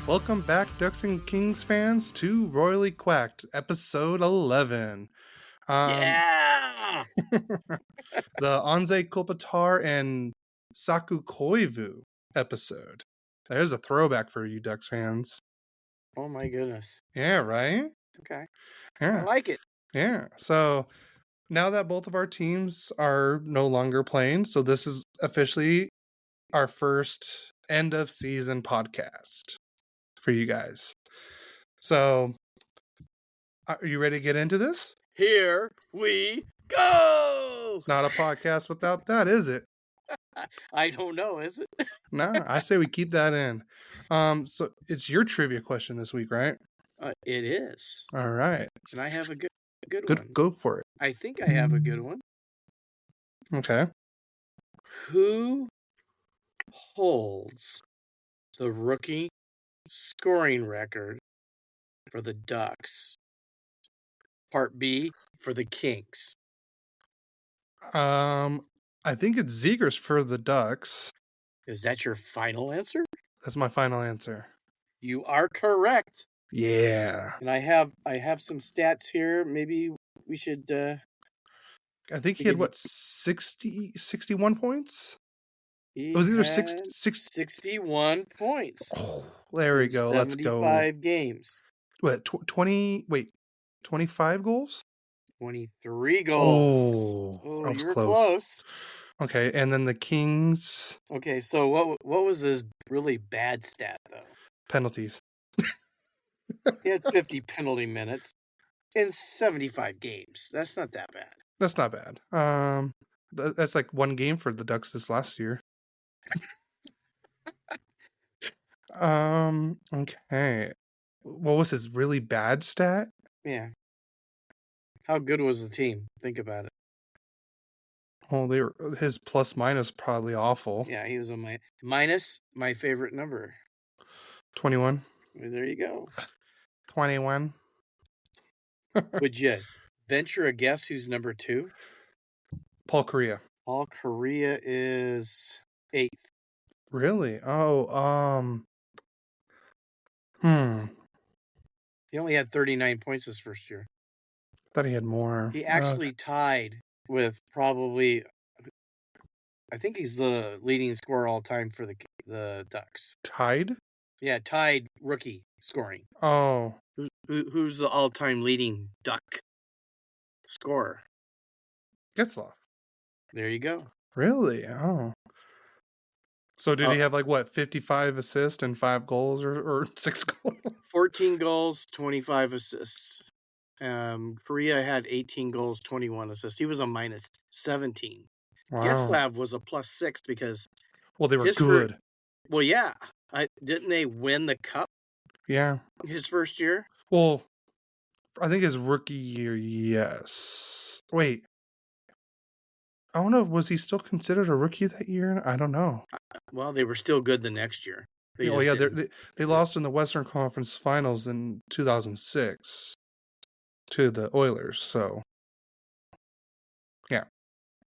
Welcome back, Ducks and Kings fans, to Royally Quacked, episode 11. Yeah! The Anze Kopitar and Saku Koivu episode. There's a throwback for you Ducks fans. Oh my goodness. Yeah, right? Okay. Yeah. I like it. Yeah. So now that both of our teams are no longer playing, so this is officially our first end of season podcast for you guys. So, are you ready to get into this? Here we go! It's not a podcast without that, is it? I don't know, is it? No, I say we keep that in. So it's your trivia question this week, right? It is. All right. And I have a good one. Go for it. I think I have a good one. Okay. Who holds the rookie scoring record for the Ducks? Part B for the Kings. I think it's Zegers for the Ducks. Is that your final answer? That's my final answer. You are correct. Yeah. And I have some stats here. Maybe we should I think he had what 61 points? It was either 61 points. Oh, there we go. Let's go. 75 games. What 25 goals? 23 goals. Oh, I was you're close. Okay, and then the Kings. Okay, so what was his really bad stat though? Penalties. He had 50 penalty minutes in 75 games. That's not that bad. That's not bad. That's like one game for the Ducks this last year. Okay. What was his really bad stat? Yeah. How good was the team? Think about it. Well, his plus minus probably awful. Yeah, he was a minus my favorite number. 21. Well, there you go. 21. Would you venture a guess who's number 2? Paul Kariya. Paul Kariya is 8th. Really? Oh, He only had 39 points this first year. I thought he had more. He actually tied with probably, I think he's the leading scorer all time for the Ducks. Tied? Yeah, tied rookie scoring. Oh. Who's the all-time leading Duck scorer? Getzlaf. There you go. Really? Oh. So did he have 55 assists and 5 goals or 6 goals? 14 goals, 25 assists. Kariya had 18 goals, 21 assists. He was a minus 17. Wow. Getzlaf was a plus 6 because... Well, they were good. Well, yeah. Didn't they win the cup? Yeah. His first year? Well, I think his rookie year, yes. Wait. I don't know. Was he still considered a rookie that year? I don't know. Well, they were still good the next year. They lost in the Western Conference Finals in 2006 to the Oilers. So, yeah.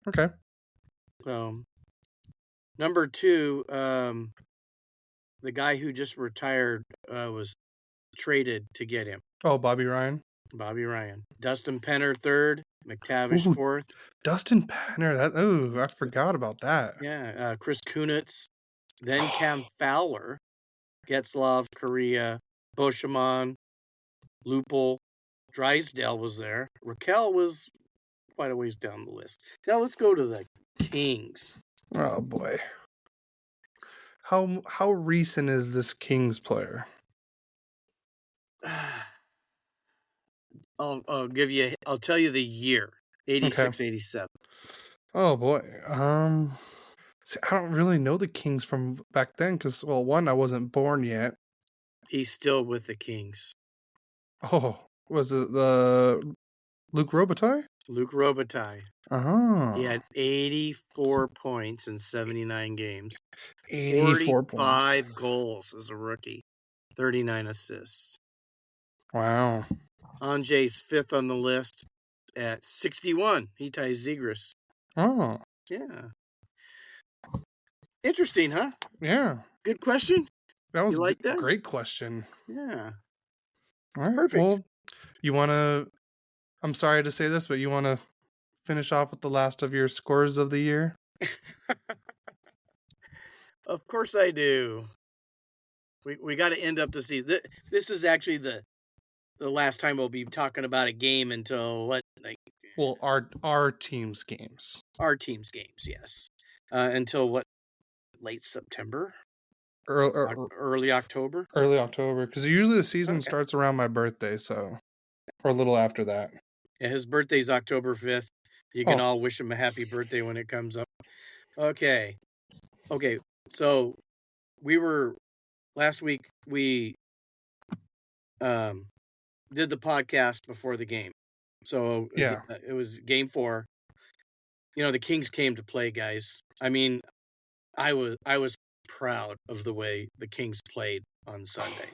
Okay. Number 2, the guy who just retired was traded to get him. Oh, Bobby Ryan. Dustin Penner 3rd, McTavish 4th. Dustin Penner. I forgot about that. Yeah, Chris Kunitz, then Cam Fowler, Getzlaf, Kariya, Beauchemin, Lupul, Drysdale was there. Raquel was quite a ways down the list. Now let's go to the Kings. Oh boy. How recent is this Kings player? I'll tell you the year. 86-87. Oh boy. See, I don't really know the Kings from back then because, well, one, I wasn't born yet. He's still with the Kings. Oh, was it the Luc Robitaille? Luc Robitaille. Oh. He had 84 points in 79 games. 84 points. 45 goals as a rookie. 39 assists. Wow. Anjay's 5th on the list at 61. He ties Zegras. Oh. Yeah. Interesting, huh? Yeah. Good question. That was You like that? great question. Yeah. All right. Perfect. Well, you want to, I'm sorry to say this, but you want to finish off with the last of your scores of the year? Of course I do. We got to end up the season. This is actually the last time we'll be talking about a game until what, like, Well, our team's games. our team's games, yes. Until what, late September, early October. Early October, because usually the season Okay. starts around my birthday, so or a little after that. Yeah, his birthday's October 5th. You can all wish him a happy birthday when it comes up. Okay. So last week we did the podcast before the game. So Yeah. it was game 4. You know, the Kings came to play, guys. I mean, I was proud of the way the Kings played on Sunday.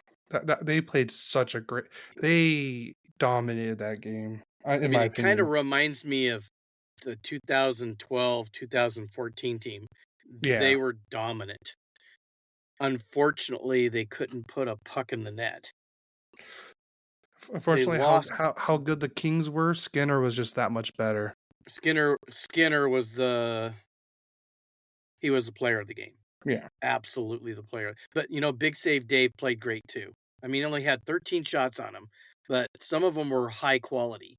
They played such a great. They dominated that game. In my it kind of opinion. reminds me of the 2012-2014 team. Yeah. They were dominant. Unfortunately, they couldn't put a puck in the net. Unfortunately, how good the Kings were, Skinner was just that much better. Skinner was he was the player of the game. Yeah. Absolutely the player. But, you know, Big Save Dave played great too. I mean, he only had 13 shots on him, but some of them were high quality.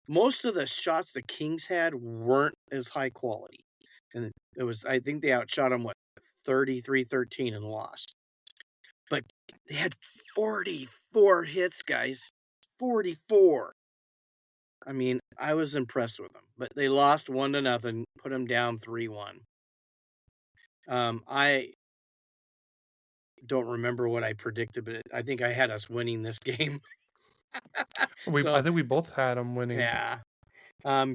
Most of the shots the Kings had weren't as high quality. And I think they outshot them, 33-13 and lost. But they had 44 hits, guys. 44. I mean, I was impressed with them. But they lost 1-0, put them down 3-1. I don't remember what I predicted, but I think I had us winning this game. I think we both had them winning. Yeah.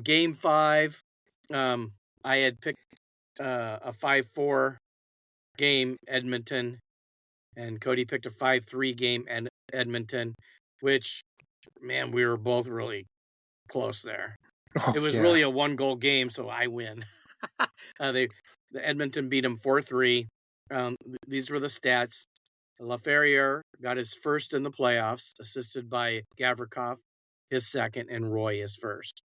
Game 5, I had picked a 5-4 game, Edmonton, and Cody picked a 5-3 game, Edmonton, which, man, we were both really close there. It was really a 1-goal game, so I win. The Edmonton beat them 4-3. These were the stats. Laferriere got his first in the playoffs, assisted by Gavrikov, his second, and Roy his first.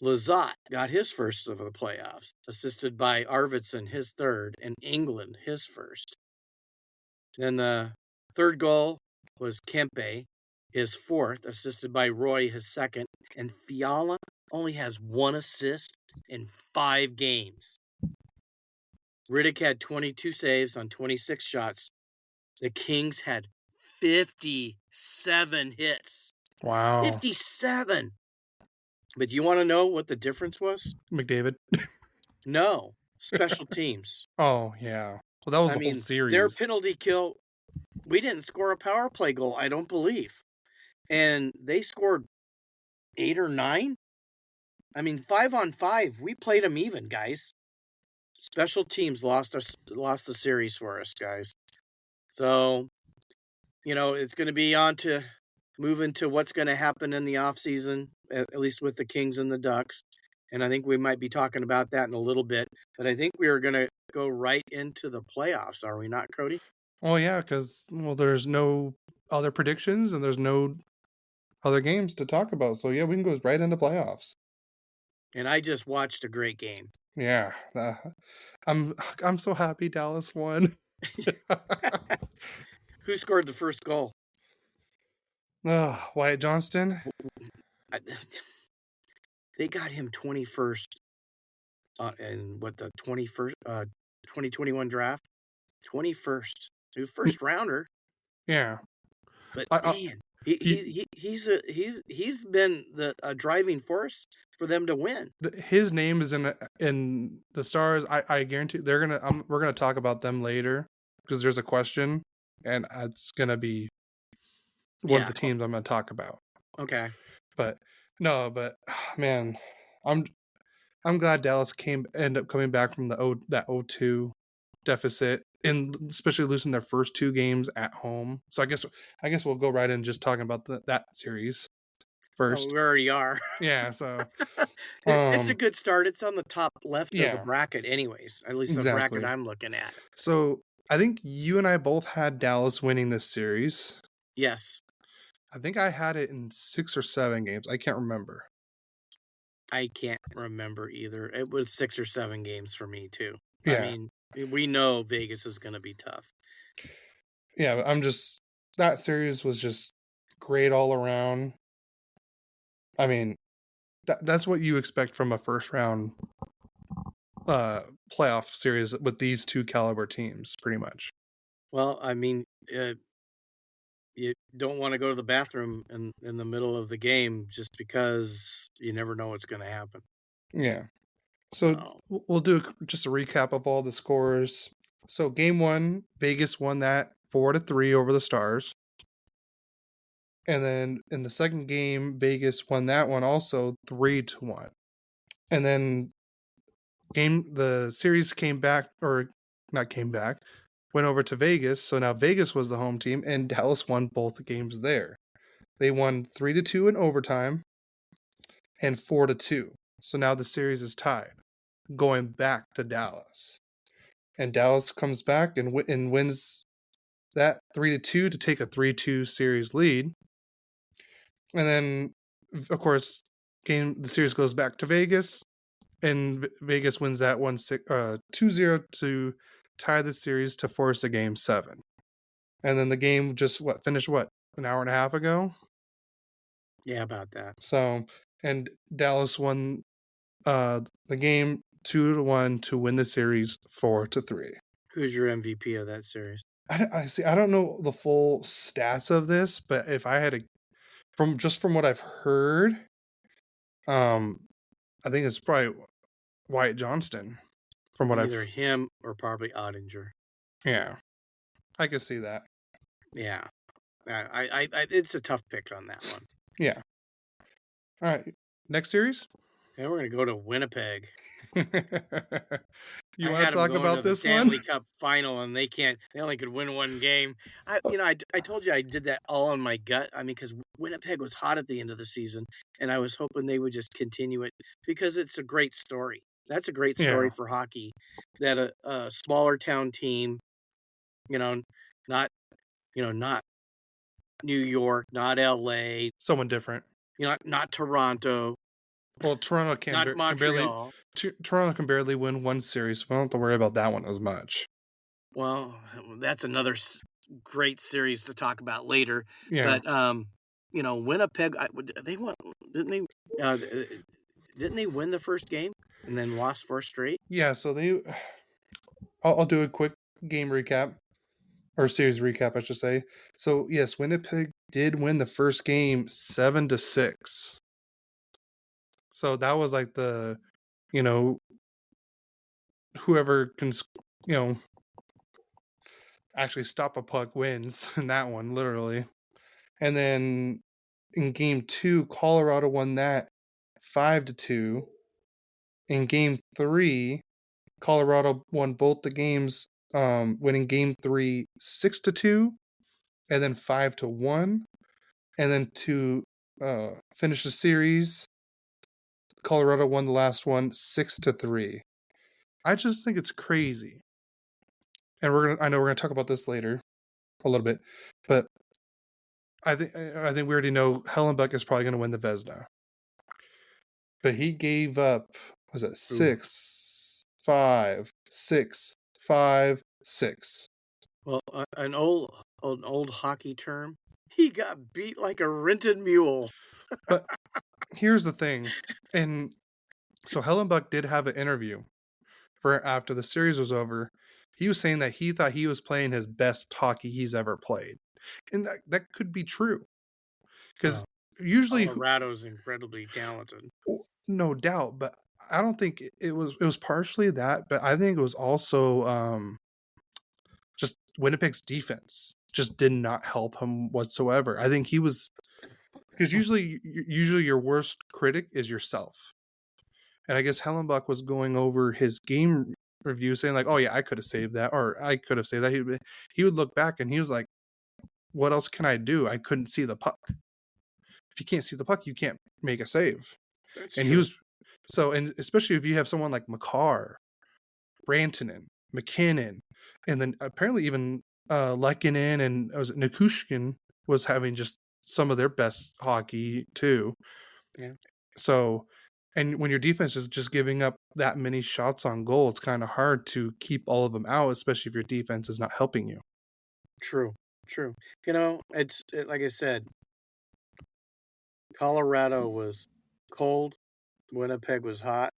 Lizotte got his first of the playoffs, assisted by Arvidsson, his third, and England, his first. Then the third goal was Kempe, his fourth, assisted by Roy, his second, and Fiala only has 1 assist in 5 games. Riddick had 22 saves on 26 shots. The Kings had 57 hits. Wow. 57. But you want to know what the difference was? McDavid? No. Special teams. Oh, yeah. Well, that was the whole series. Their penalty kill, we didn't score a power play goal, I don't believe. And they scored 8 or 9. I mean, 5-on-5, we played them even, guys. Special teams lost the series for us, guys. So, you know, it's going to be on to move into what's going to happen in the offseason, at least with the Kings and the Ducks. And I think we might be talking about that in a little bit. But I think we are going to go right into the playoffs, are we not, Cody? Oh, yeah, because, there's no other predictions and there's no other games to talk about. So, yeah, we can go right into playoffs. And I just watched a great game. Yeah. I'm so happy Dallas won. Who scored the first goal? Wyatt Johnston. They got him 21st in the 21st 2021 draft. 21st. He was first rounder. Yeah. But man, he's been a driving force for them to win. His name is in the Stars. I guarantee we're gonna talk about them later because there's a question, and it's gonna be one of the teams I'm gonna talk about. Okay. But man, I'm glad Dallas ended up coming back from that 0-2 deficit, and especially losing their first 2 games at home. So I guess we'll go right in just talking about that series first. Oh, we already are. Yeah, so it's a good start. It's on the top left of the Yeah. bracket anyways, at least the bracket I'm looking at. So I think you and I both had Dallas winning this series. Yes. I think I had it in 6 or 7 games. I can't remember. I can't remember either. It was 6 or 7 games for me too. I Yeah. mean, we know Vegas is going to be tough. Yeah, that series was just great all around. I mean, that's what you expect from a first round playoff series with these two caliber teams, pretty much. Well, I mean, you don't want to go to the bathroom in the middle of the game just because you never know what's going to happen. Yeah. So we'll do just a recap of all the scores. So game 1, Vegas won that 4-3 over the Stars. And then in the second game, Vegas won that one also 3-1. And then the series went over to Vegas. So now Vegas was the home team, and Dallas won both games there. They won 3-2 in overtime and 4-2. So now the series is tied, going back to Dallas. And Dallas comes back and wins that 3-2 to take a 3-2 series lead. And then, of course, the series goes back to Vegas, and Vegas wins that 2-0 to tie the series to force a game 7. And then the game just finished an hour and a half ago? Yeah, about that. So, and Dallas won the game 2-1 to win the series 4-3. Who's your MVP of that series? I see. I don't know the full stats of this, but if I had from what I've heard, I think it's probably Wyatt Johnston. From what Either him or probably Ottinger. Yeah, I can see that. Yeah, I it's a tough pick on that one. Yeah. All right, next series. Yeah, we're gonna go to Winnipeg. You want to talk about this one? Stanley Cup final, and they only could win one game. I told you I did that all on my gut. I mean, because Winnipeg was hot at the end of the season, and I was hoping they would just continue it because it's a great story. That's a great story for hockey. That a smaller town team, not New York, not LA, someone different. Not Toronto. Well, Toronto can barely win one series, so we don't have to worry about that one as much. Well, that's another great series to talk about later. Yeah. But Winnipeg, they won, didn't they? Didn't they win the first game and then lost 4 straight? Yeah. So I'll do a quick game recap, or series recap, I should say. So yes, Winnipeg did win the first game 7-6. So that was like whoever can, actually stop a puck wins in that one, literally. And then in game 2, Colorado won that 5-2. In game 3, Colorado won both the games, winning game 3 6-2, and then 5-1. And then to finish the series, Colorado won the last one 6-3. I just think it's crazy. And I know we're gonna talk about this later a little bit, but I think we already know Hellenbuck is probably gonna win the Vezina. But he gave up, was it 6, 5, 6, 5, 6. Well, an old hockey term. He got beat like a rented mule. But here's the thing, and so Hellenbuck did have an interview for after the series was over. He was saying that he thought he was playing his best hockey he's ever played, and that could be true, because usually Colorado's incredibly talented, no doubt. But I don't think it was partially that, but I think it was also just Winnipeg's defense just did not help him whatsoever. I think he was, because usually your worst critic is yourself. And I guess Hellenbuck was going over his game review saying like, oh yeah, I could have saved that, or I could have saved that. He would look back and he was like, what else can I do? I couldn't see the puck. If you can't see the puck, you can't make a save. That's and true. He was so, and especially if you have someone like Makar, Rantanen, McKinnon, And then apparently even Lehkonen and was it Nikushkin was having just some of their best hockey too. Yeah. So, and when your defense is just giving up that many shots on goal, it's kind of hard to keep all of them out, especially if your defense is not helping you. True. Like I said, Colorado was cold. Winnipeg was hot.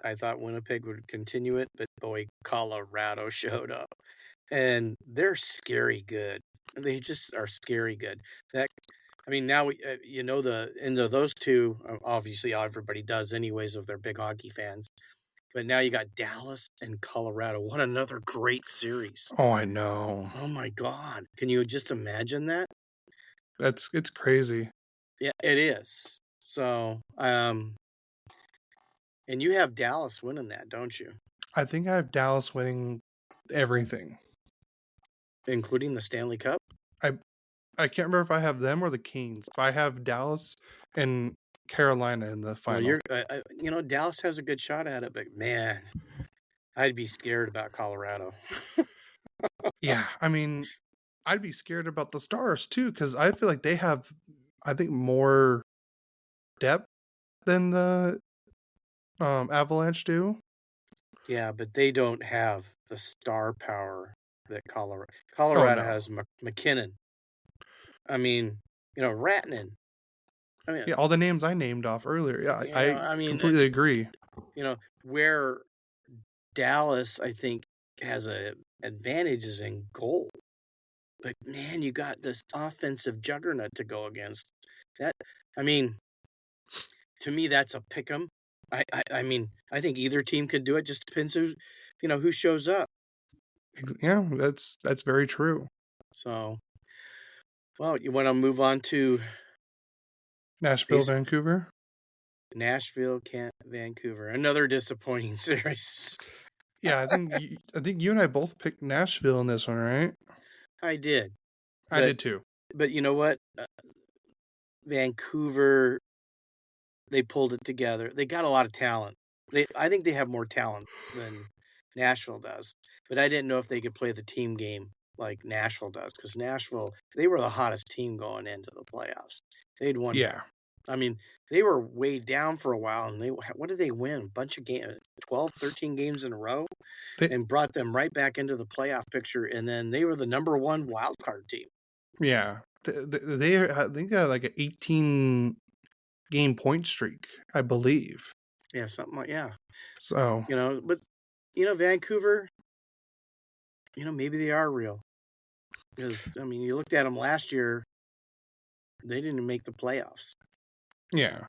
I thought Winnipeg would continue it, but boy, Colorado showed up. And they're scary good. They just are scary good. Now the end of those two, obviously everybody does anyways if they're big hockey fans. But now you got Dallas and Colorado. What another great series. Oh, I know. Oh my God. Can you just imagine that? It's crazy. Yeah, it is. So, and you have Dallas winning that, don't you? I think I have Dallas winning everything, including the Stanley Cup. I can't remember if I have them or the Kings. But I have Dallas and Carolina in the final. Well, Dallas has a good shot at it, but man, I'd be scared about Colorado. Yeah, I mean, I'd be scared about the Stars too because I feel like they have, I think, more depth than the Avalanche do. Yeah, but they don't have the star power that Colorado. Oh, no. Has McKinnon. I mean, Ratnan. Yeah, all the names I named off earlier. Yeah, I completely agree. Where Dallas, I think, has a advantages in goal. But man, you got this offensive juggernaut to go against. That, to me, that's a pick'em. I think either team could do it. Just depends who shows up. Yeah, that's very true. So, well, you want to move on to Nashville, Vancouver. Nashville, Vancouver. Another disappointing series. Yeah, I think you and I both picked Nashville in this one, right? I did. I did too. But you know what? Vancouver, they pulled it together. They got a lot of talent. I think they have more talent than Nashville does. But I didn't know if they could play the team game like Nashville does, because Nashville, they were the hottest team going into the playoffs. They'd won. Yeah. They were way down for a while, and what did they win? A bunch of games, 12, 13 games in a row, and brought them right back into the playoff picture, and then they were the number one wild card team. Yeah. I think they had like an 18-game point streak, I believe. Yeah, something like, yeah. So, but, Vancouver, maybe they are real. Because, you looked at them last year, they didn't make the playoffs. Yeah.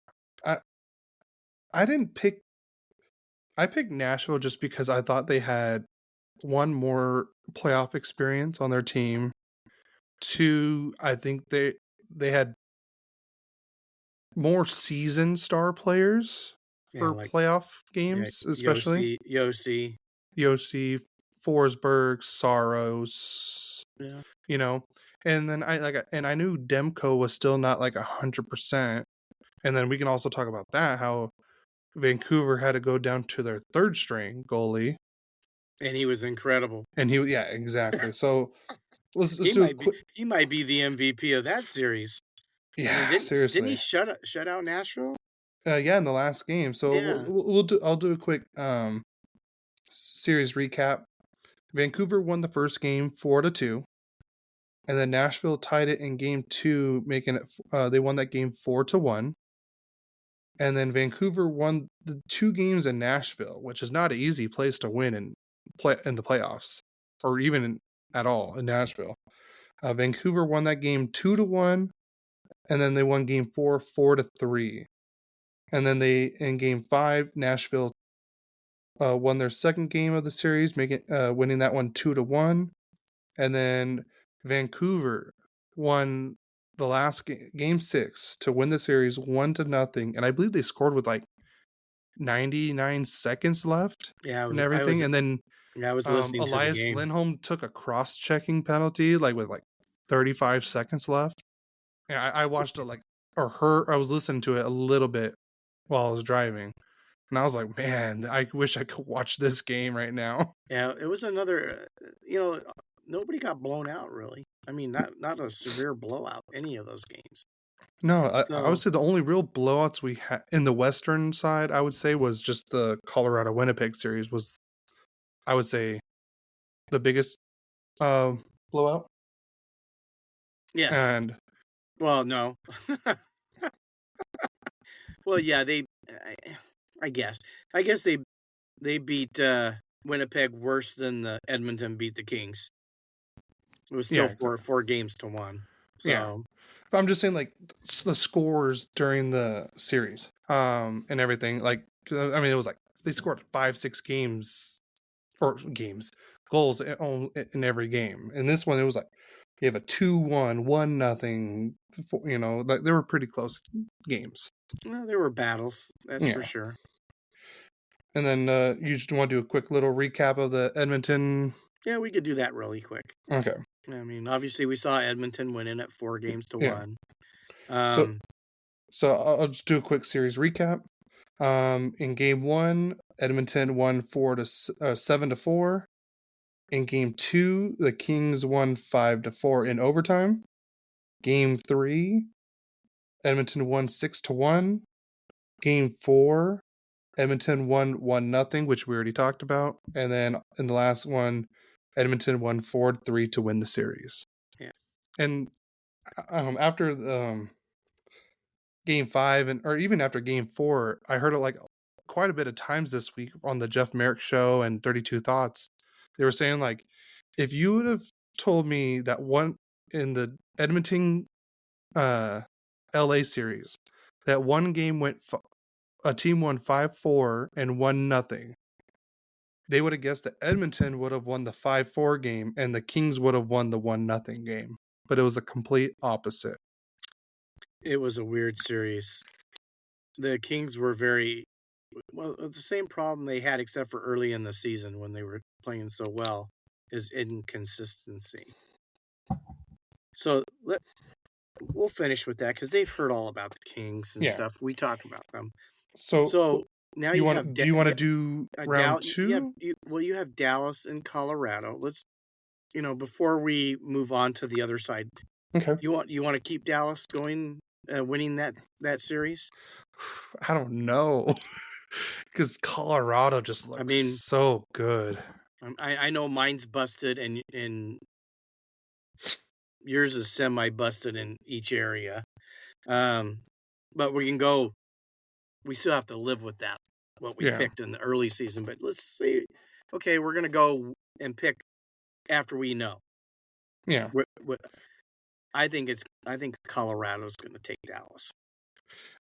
I picked Nashville just because I thought they had one more playoff experience on their team. Two, I think they had more seasoned star players for playoff games, especially Yossi, Forsberg, Saros. Yeah. And then I knew Demko was still not like 100%. And then we can also talk about that, how Vancouver had to go down to their third string goalie. And he was incredible. And yeah, exactly. So let's he might be the MVP of that series. Yeah, seriously. Didn't he shut out Nashville? Yeah, in the last game. So yeah. I'll do a quick series recap. Vancouver won the first game 4-2. And then Nashville tied it in game 2, making it they won that game 4-1. And then Vancouver won the 2 games in Nashville, which is not an easy place to win in the playoffs, or even at all in Nashville. Vancouver won that game 2-1, and then they won game 4 4-3. And then in game 5, Nashville won their second game of the series, winning that one 2-1. And then Vancouver won the last game 6 to win the series 1-0, and I believe they scored with like 99 seconds left. And everything. And then I was listening Elias to the game. Lindholm took a cross-checking penalty with 35 seconds left. And I watched it I was listening to it a little bit while I was driving. And I was like, man, I wish I could watch this game right now. Yeah, it was another, nobody got blown out really. I mean, not a severe blowout, any of those games. No, I would So, say the only real blowouts we had in the Western side, I would say, was just the Colorado Winnipeg series was, I would say, the biggest blowout. yes. And Well, no. Well, yeah, I guess. I guess they beat, Winnipeg worse than the Edmonton beat the Kings. It was yeah, still 4 games to 1. yeah. So, But I'm just saying, like, the scores during the series, and everything. Like, I mean, it was like they scored 5, 6 goals in every game. In this one, it was like you have a 2-1, 1-0. Like they were pretty close games. well, there were battles, that's for Yeah. sure. And then you just want to do a quick little recap of the Edmonton. Yeah, we could do that really quick. Okay. I mean, obviously, we saw Edmonton win in at 4 games to Yeah. 1. So Um, so I'll just do a quick series recap. In game 1, Edmonton won 7-4. In game 2, the Kings won 5-4 in overtime. Game 3, Edmonton won 6-1. Game 4, Edmonton won 1-0, which we already talked about. And then in the last one, Edmonton won 4-3 to win the series. yeah. And after game 5, or even after game 4, I heard it like quite a bit of times this week on the Jeff Merrick show and 32 Thoughts. They were saying, like, if you would have told me that one in the Edmonton LA series, that one game a team won 5-4 and 1-0, they would have guessed that Edmonton would have won the 5-4 game and the Kings would have won the 1-0 game. But it was the complete opposite. It was a weird series. The Kings were the same problem they had except for early in the season when they were playing so well is inconsistency. So we'll finish with that because they've heard all about the Kings and stuff. We talk about them. So now do you want to do round 2? You have Dallas and Colorado. Let's before we move on to the other side. Okay. You want to keep Dallas going, winning that series? I don't know. Because Colorado just looks so good. I know mine's busted and yours is semi-busted in each area. But we can go. We still have to live with that, what we picked in the early season. But let's see. Okay, we're going to go and pick after we know. Yeah. I think Colorado's going to take Dallas.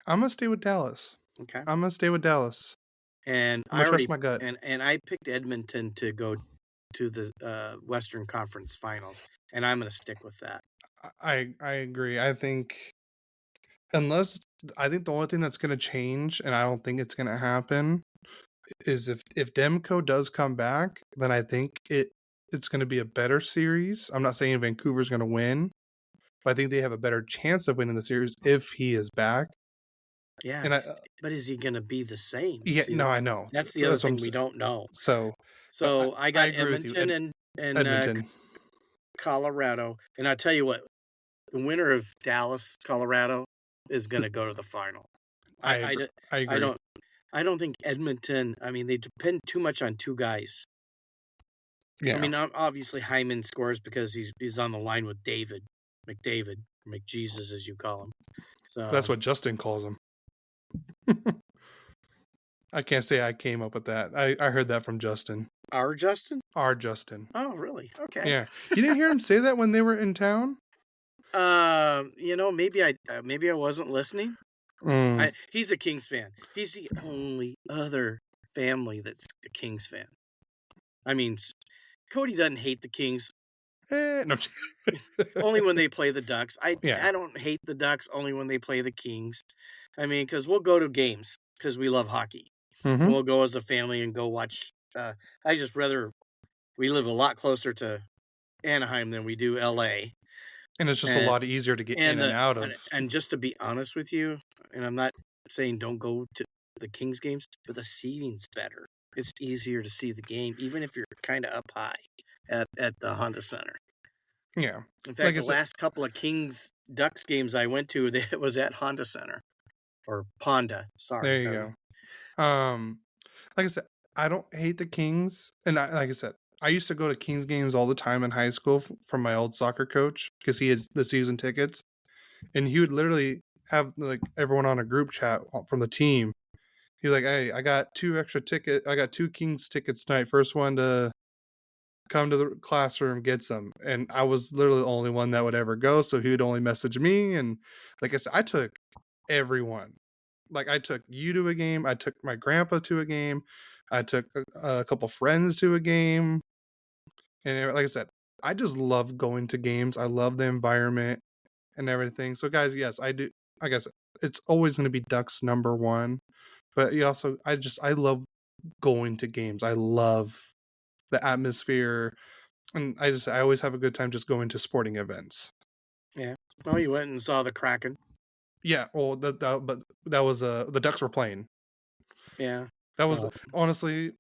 I'm going to stay with Dallas. Okay. I'm going to stay with Dallas. And I'm going to trust my gut. And I picked Edmonton to go to the Western Conference Finals, and I'm going to stick with that. I agree. I think the only thing that's going to change, and I don't think it's going to happen, is if Demko does come back, then I think it's going to be a better series. I'm not saying Vancouver's going to win, but I think they have a better chance of winning the series if he is back. Yeah, but is he going to be the same? Yeah, no, I know. That's the other thing we don't know. So I got Edmonton and Edmonton, Colorado, and I'll tell you what, the winner of Dallas, Colorado, is going to go to the final. I agree. I don't think Edmonton. I mean, they depend too much on 2 guys. Yeah. I mean, obviously Hyman scores because he's on the line with McDavid, McJesus as you call him. So that's what Justin calls him. I can't say I came up with that. I heard that from Justin. Our Justin? Our Justin. Oh, really? Okay. Yeah. You didn't hear him say that when they were in town? Maybe I wasn't listening. He's a Kings fan. He's the only other family that's a Kings fan. I mean, Cody doesn't hate the Kings. No. Only when they play the Ducks. I don't hate the Ducks only when they play the Kings. I mean, because we'll go to games because we love hockey. Mm-hmm. We'll go as a family and go watch. I just rather we live a lot closer to Anaheim than we do LA. And it's just a lot easier to get in and out of. And just to be honest with you, and I'm not saying don't go to the Kings games, but the seating's better. It's easier to see the game, even if you're kind of up high at the Honda Center. Yeah. In fact, Like I the said, last couple of Kings Ducks games I went to, it was at Honda Center or Ponda. Sorry, there you go. Like I said, I don't hate the Kings, and like I said, I used to go to Kings games all the time in high school from my old soccer coach because he had the season tickets, and he would literally have like everyone on a group chat from the team. He's like, "Hey, I got 2 extra tickets. I got 2 Kings tickets tonight. First one to come to the classroom gets them." And I was literally the only one that would ever go, so he would only message me. And like I said, I took everyone. Like I took you to a game. I took my grandpa to a game. I took a couple friends to a game. And like I said, I just love going to games. I love the environment and everything. So guys, yes, I do. I guess it's always going to be Ducks number one. But you also, I love going to games. I love the atmosphere, and I always have a good time just going to sporting events. Yeah. Oh, you went and saw the Kraken. Yeah, well, but that was the Ducks were playing. Yeah. That was Oh. honestly,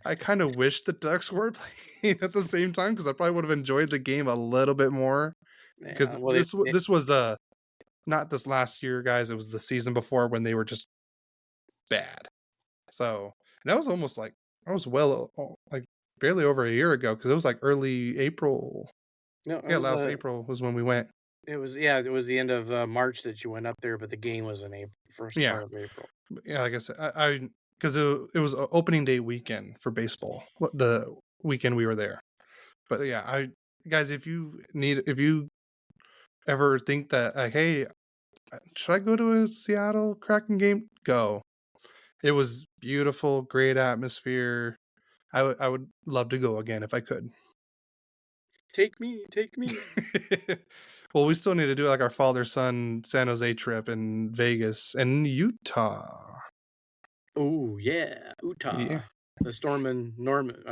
I kind of wish the Ducks were playing at the same time because I probably would have enjoyed the game a little bit more. Because Yeah. Well, this was not this last year, guys. It was the season before when they were just bad. So and that was almost like I was like barely over a year ago because it was like early April. no, it Yeah, was, last April was when we went. it was the end of March that you went up there, but the game was in April, first Yeah, part of April. yeah. Like I said, I because it was an opening day weekend for baseball. The weekend we were there, but yeah, guys, if you ever think that like, hey, should I go to a Seattle Kraken game? Go. It was beautiful, great atmosphere. I would love to go again if I could. Take me. Well, we still need to do like our father-son San Jose trip in Vegas and Utah. Oh yeah, Utah. Yeah. The Stormin' Norman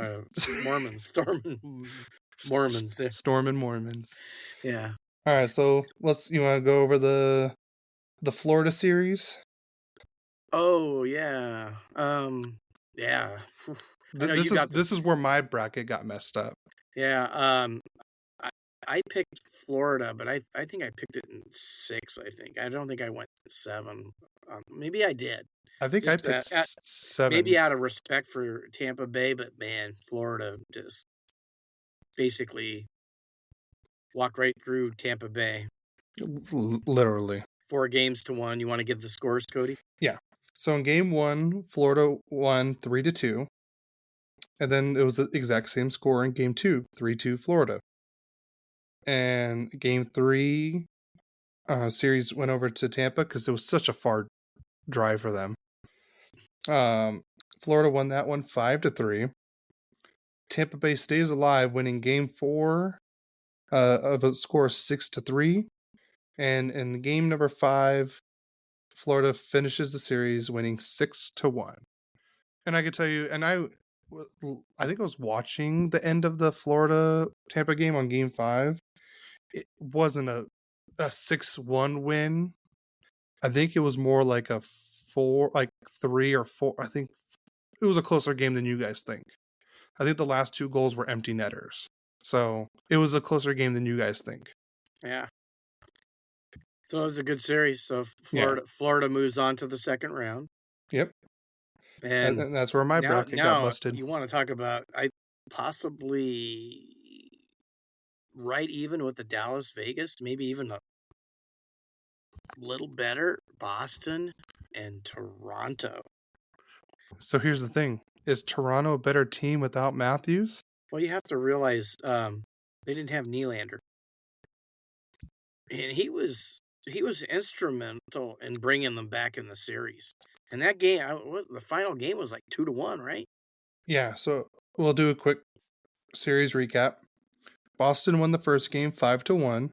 Mormons, Stormin' Mormons there. Stormin' Mormons. Yeah. All right, so you want to go over the Florida series? Oh yeah. Yeah. I know you got This is where my bracket got messed up. Yeah. I, I picked Florida, but I think I picked it in 6. I think I don't think I went 7. Maybe I did. I think I Just picked 7. maybe out of respect for Tampa Bay, but man, Florida just basically walked right through Tampa Bay. Literally. 4-1. You want to give the scores, Cody? Yeah. So in game 1, Florida won 3-2. And then it was the exact same score in game 2, 3-2 Florida. And game 3, series went over to Tampa because it was such a far drive for them. Florida won that one 5-3. Tampa Bay stays alive, winning game 4 of a score of 6-3. And in game number 5, Florida finishes the series winning 6-1. And I could tell you, and I think I was watching the end of the Florida Tampa game on game 5. It wasn't a 6-1 win. I think it was more like a 3 or 4. I think it was a closer game than you guys think. I think the last 2 goals were empty netters. So it was a closer game than you guys think. Yeah. So it was a good series. So Florida moves on to the second round. Yep. And that's where my bracket got busted. You want to talk about possibly right even with the Dallas Vegas, maybe even a little better, Boston and Toronto. So here's the thing. Is Toronto a better team without Matthews? Well, you have to realize they didn't have Nylander. And he was instrumental in bringing them back in the series. And that game, the final game was like 2-1, right? Yeah, so we'll do a quick series recap. Boston won the first game 5-1.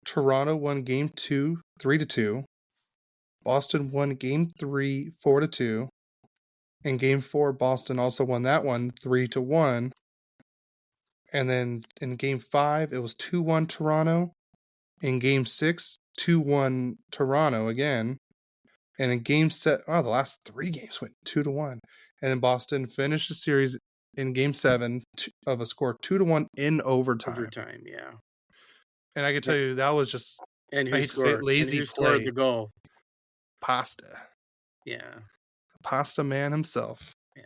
Toronto won game 2 3-2. Boston won game 3 4-2. In game 4, Boston also won that one 3-1. And then in game 5, it was 2-1 Toronto. In game 6, 2-1 Toronto again. And in the last 3 games went 2-1. And then Boston finished the series in game 7 of a score 2-1 in overtime. Overtime, yeah. And I can tell you that was just, And I who hate to say it, scored? lazy And who scored play. the goal? Pasta. Yeah. Pasta man himself. Yeah.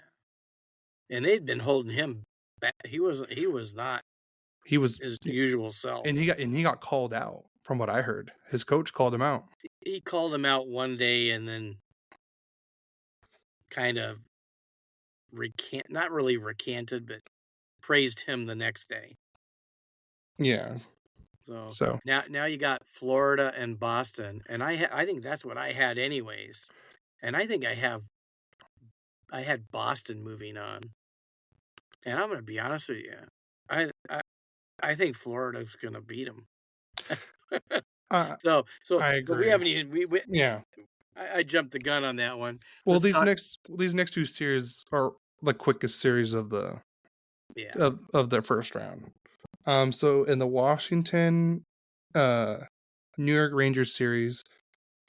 And they'd been holding him back. He was not He was his usual self. And he got called out, from what I heard. His coach called him out. He called him out one day and then kind of not really recanted, but praised him the next day. Yeah. So now you got Florida and Boston, and I think that's what I had anyways. And I think I had Boston moving on. And I'm going to be honest with you. I think Florida's going to beat them. So I agree. But we haven't even yeah. I jumped the gun on that one. Well, these next 2 series are the quickest series of the of their first round. So in the Washington New York Rangers series,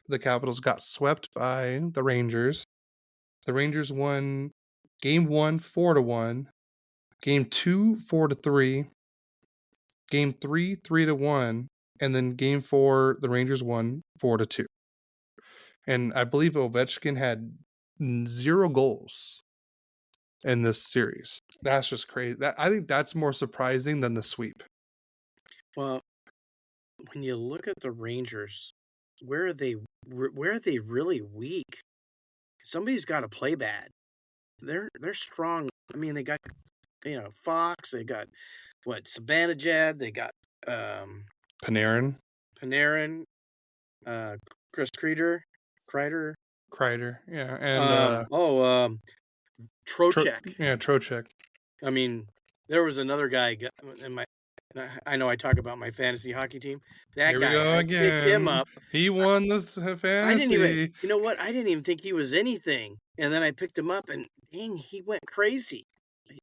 the Capitals got swept by the Rangers. The Rangers won game 1 4-1, game 2 4-3, game 3 3-1, and then game 4 the Rangers won 4-2. And I believe Ovechkin had 0 goals in this series. That's just crazy. I think that's more surprising than the sweep. Well, when you look at the Rangers, where are they really weak? Somebody's got to play bad. They're strong. I mean, they got Fox. They got Sabanajad. They got Panarin, Chris Kreider, yeah, and Trocheck. Trocheck. I mean, there was another guy in I know I talk about my fantasy hockey team. That Here guy, we go I again. picked him up. He won this fantasy. I didn't even, you know what? I didn't even think he was anything. And then I picked him up, and dang, he went crazy.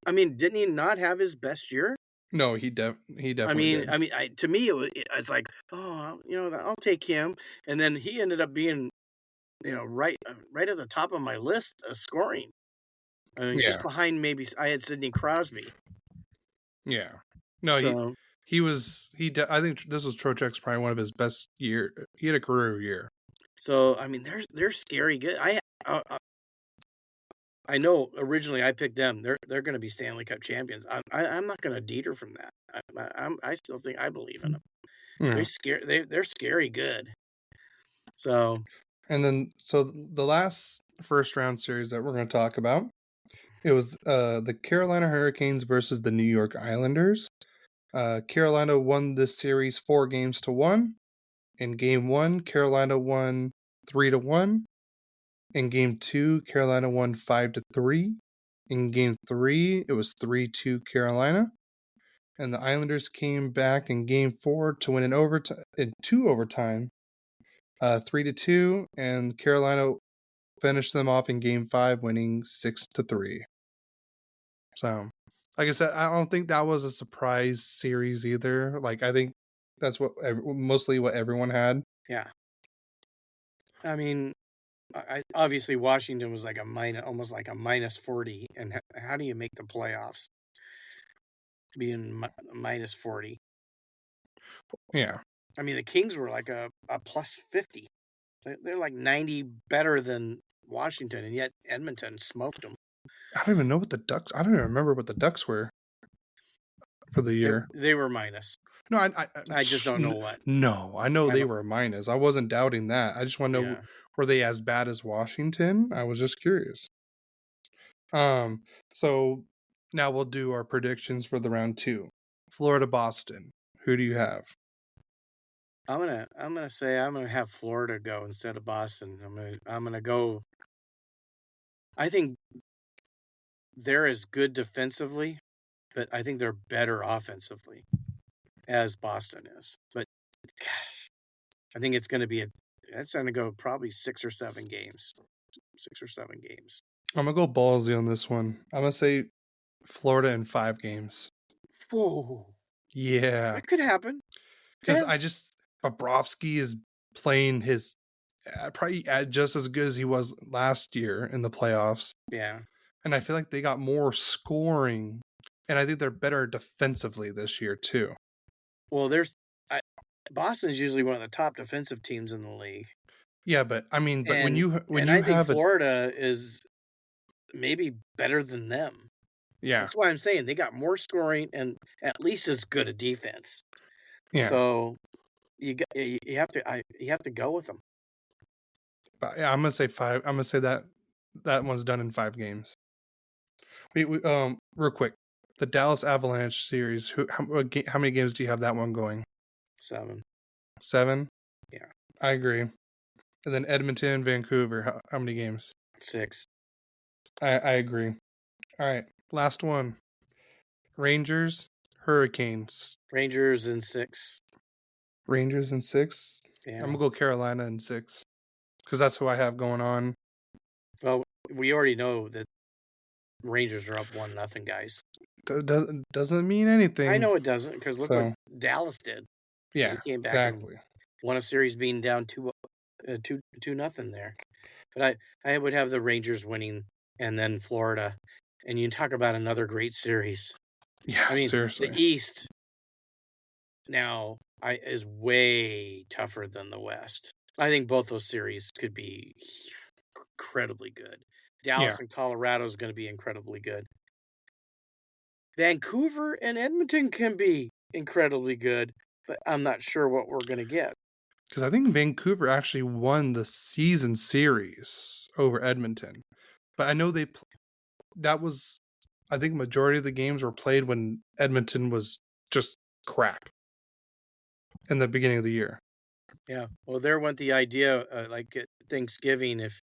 I mean, didn't he not have his best year? No, he definitely did. I mean, to me, it's like, oh, I'll take him. And then he ended up being, right at the top of my list of scoring. I mean, just behind maybe I had Sidney Crosby. Yeah. No, so, I think this was Trocheck's probably one of his best year. He had a career year. So, I mean, they're scary good. I know originally I picked them. They're going to be Stanley Cup champions. I'm not going to deter from that. I still think I believe in them. Yeah. They're scary good. So, and then the last first round series that we're going to talk about, it was the Carolina Hurricanes versus the New York Islanders. Carolina won this series 4-1. In game 1, Carolina won 3-1. In game 2, Carolina won 5-3. In game 3, it was 3-2 Carolina. And the Islanders came back in game 4 to win in 2 overtime, 3-2. And Carolina finished them off in game 5, winning 6-3. So, like I said, I don't think that was a surprise series either. Like, I think that's mostly what everyone had. Yeah. I mean, obviously Washington was like almost like a minus 40. And how do you make the playoffs being minus 40? Yeah. I mean, the Kings were like a plus 50. They're like 90 better than Washington, and yet Edmonton smoked them. I don't even know what the Ducks. I don't even remember what the Ducks were for the year. They were minus. No, I just don't know what. No, I know they were minus. I wasn't doubting that. I just want to know, were they as bad as Washington? I was just curious. So now we'll do our predictions for the round 2. Florida, Boston. Who do you have? I'm gonna say I'm gonna have Florida go instead of Boston. I'm gonna go. I think they're as good defensively, but I think they're better offensively as Boston is. But gosh, I think it's gonna be it's gonna go probably 6 or 7 games. 6 or 7 games. I'm gonna go ballsy on this one. I'm gonna say Florida in 5 games. Whoa. Yeah. That could happen. Because Bobrovsky is playing his probably just as good as he was last year in the playoffs. Yeah. And I feel like they got more scoring, and I think they're better defensively this year too. Well, Boston's usually one of the top defensive teams in the league. Yeah, but I mean, but when And you I think have a Florida is maybe better than them. yeah That's why I'm saying they got more scoring and at least as good a defense. yeah, So you have to go with them. but yeah, I'm gonna say 5. I'm gonna say that one's done in 5 games. Real quick, the Dallas Avalanche series. How many games do you have that one going? 7. 7. Yeah. I agree. And then Edmonton, Vancouver. How many games? 6. I agree. All right, last one. Rangers, Hurricanes. Rangers in 6. Rangers in 6. Yeah. I'm gonna go Carolina in 6 because that's who I have going on. Well, we already know that Rangers are up 1-0, guys. Doesn't mean anything. I know it doesn't because look what Dallas did. Yeah, they came back exactly. and won a series being down 2-0 there. But I would have the Rangers winning and then Florida. And you talk about another great series. Yeah, I mean, seriously. the East now is way tougher than the West. I think both those series could be incredibly good. Dallas and Colorado is going to be incredibly good. Vancouver and Edmonton can be incredibly good, but I'm not sure what we're going to get. Because I think Vancouver actually won the season series over Edmonton. But I know I think majority of the games were played when Edmonton was just crap in the beginning of the year. Yeah. Well, there went the idea, like at Thanksgiving, if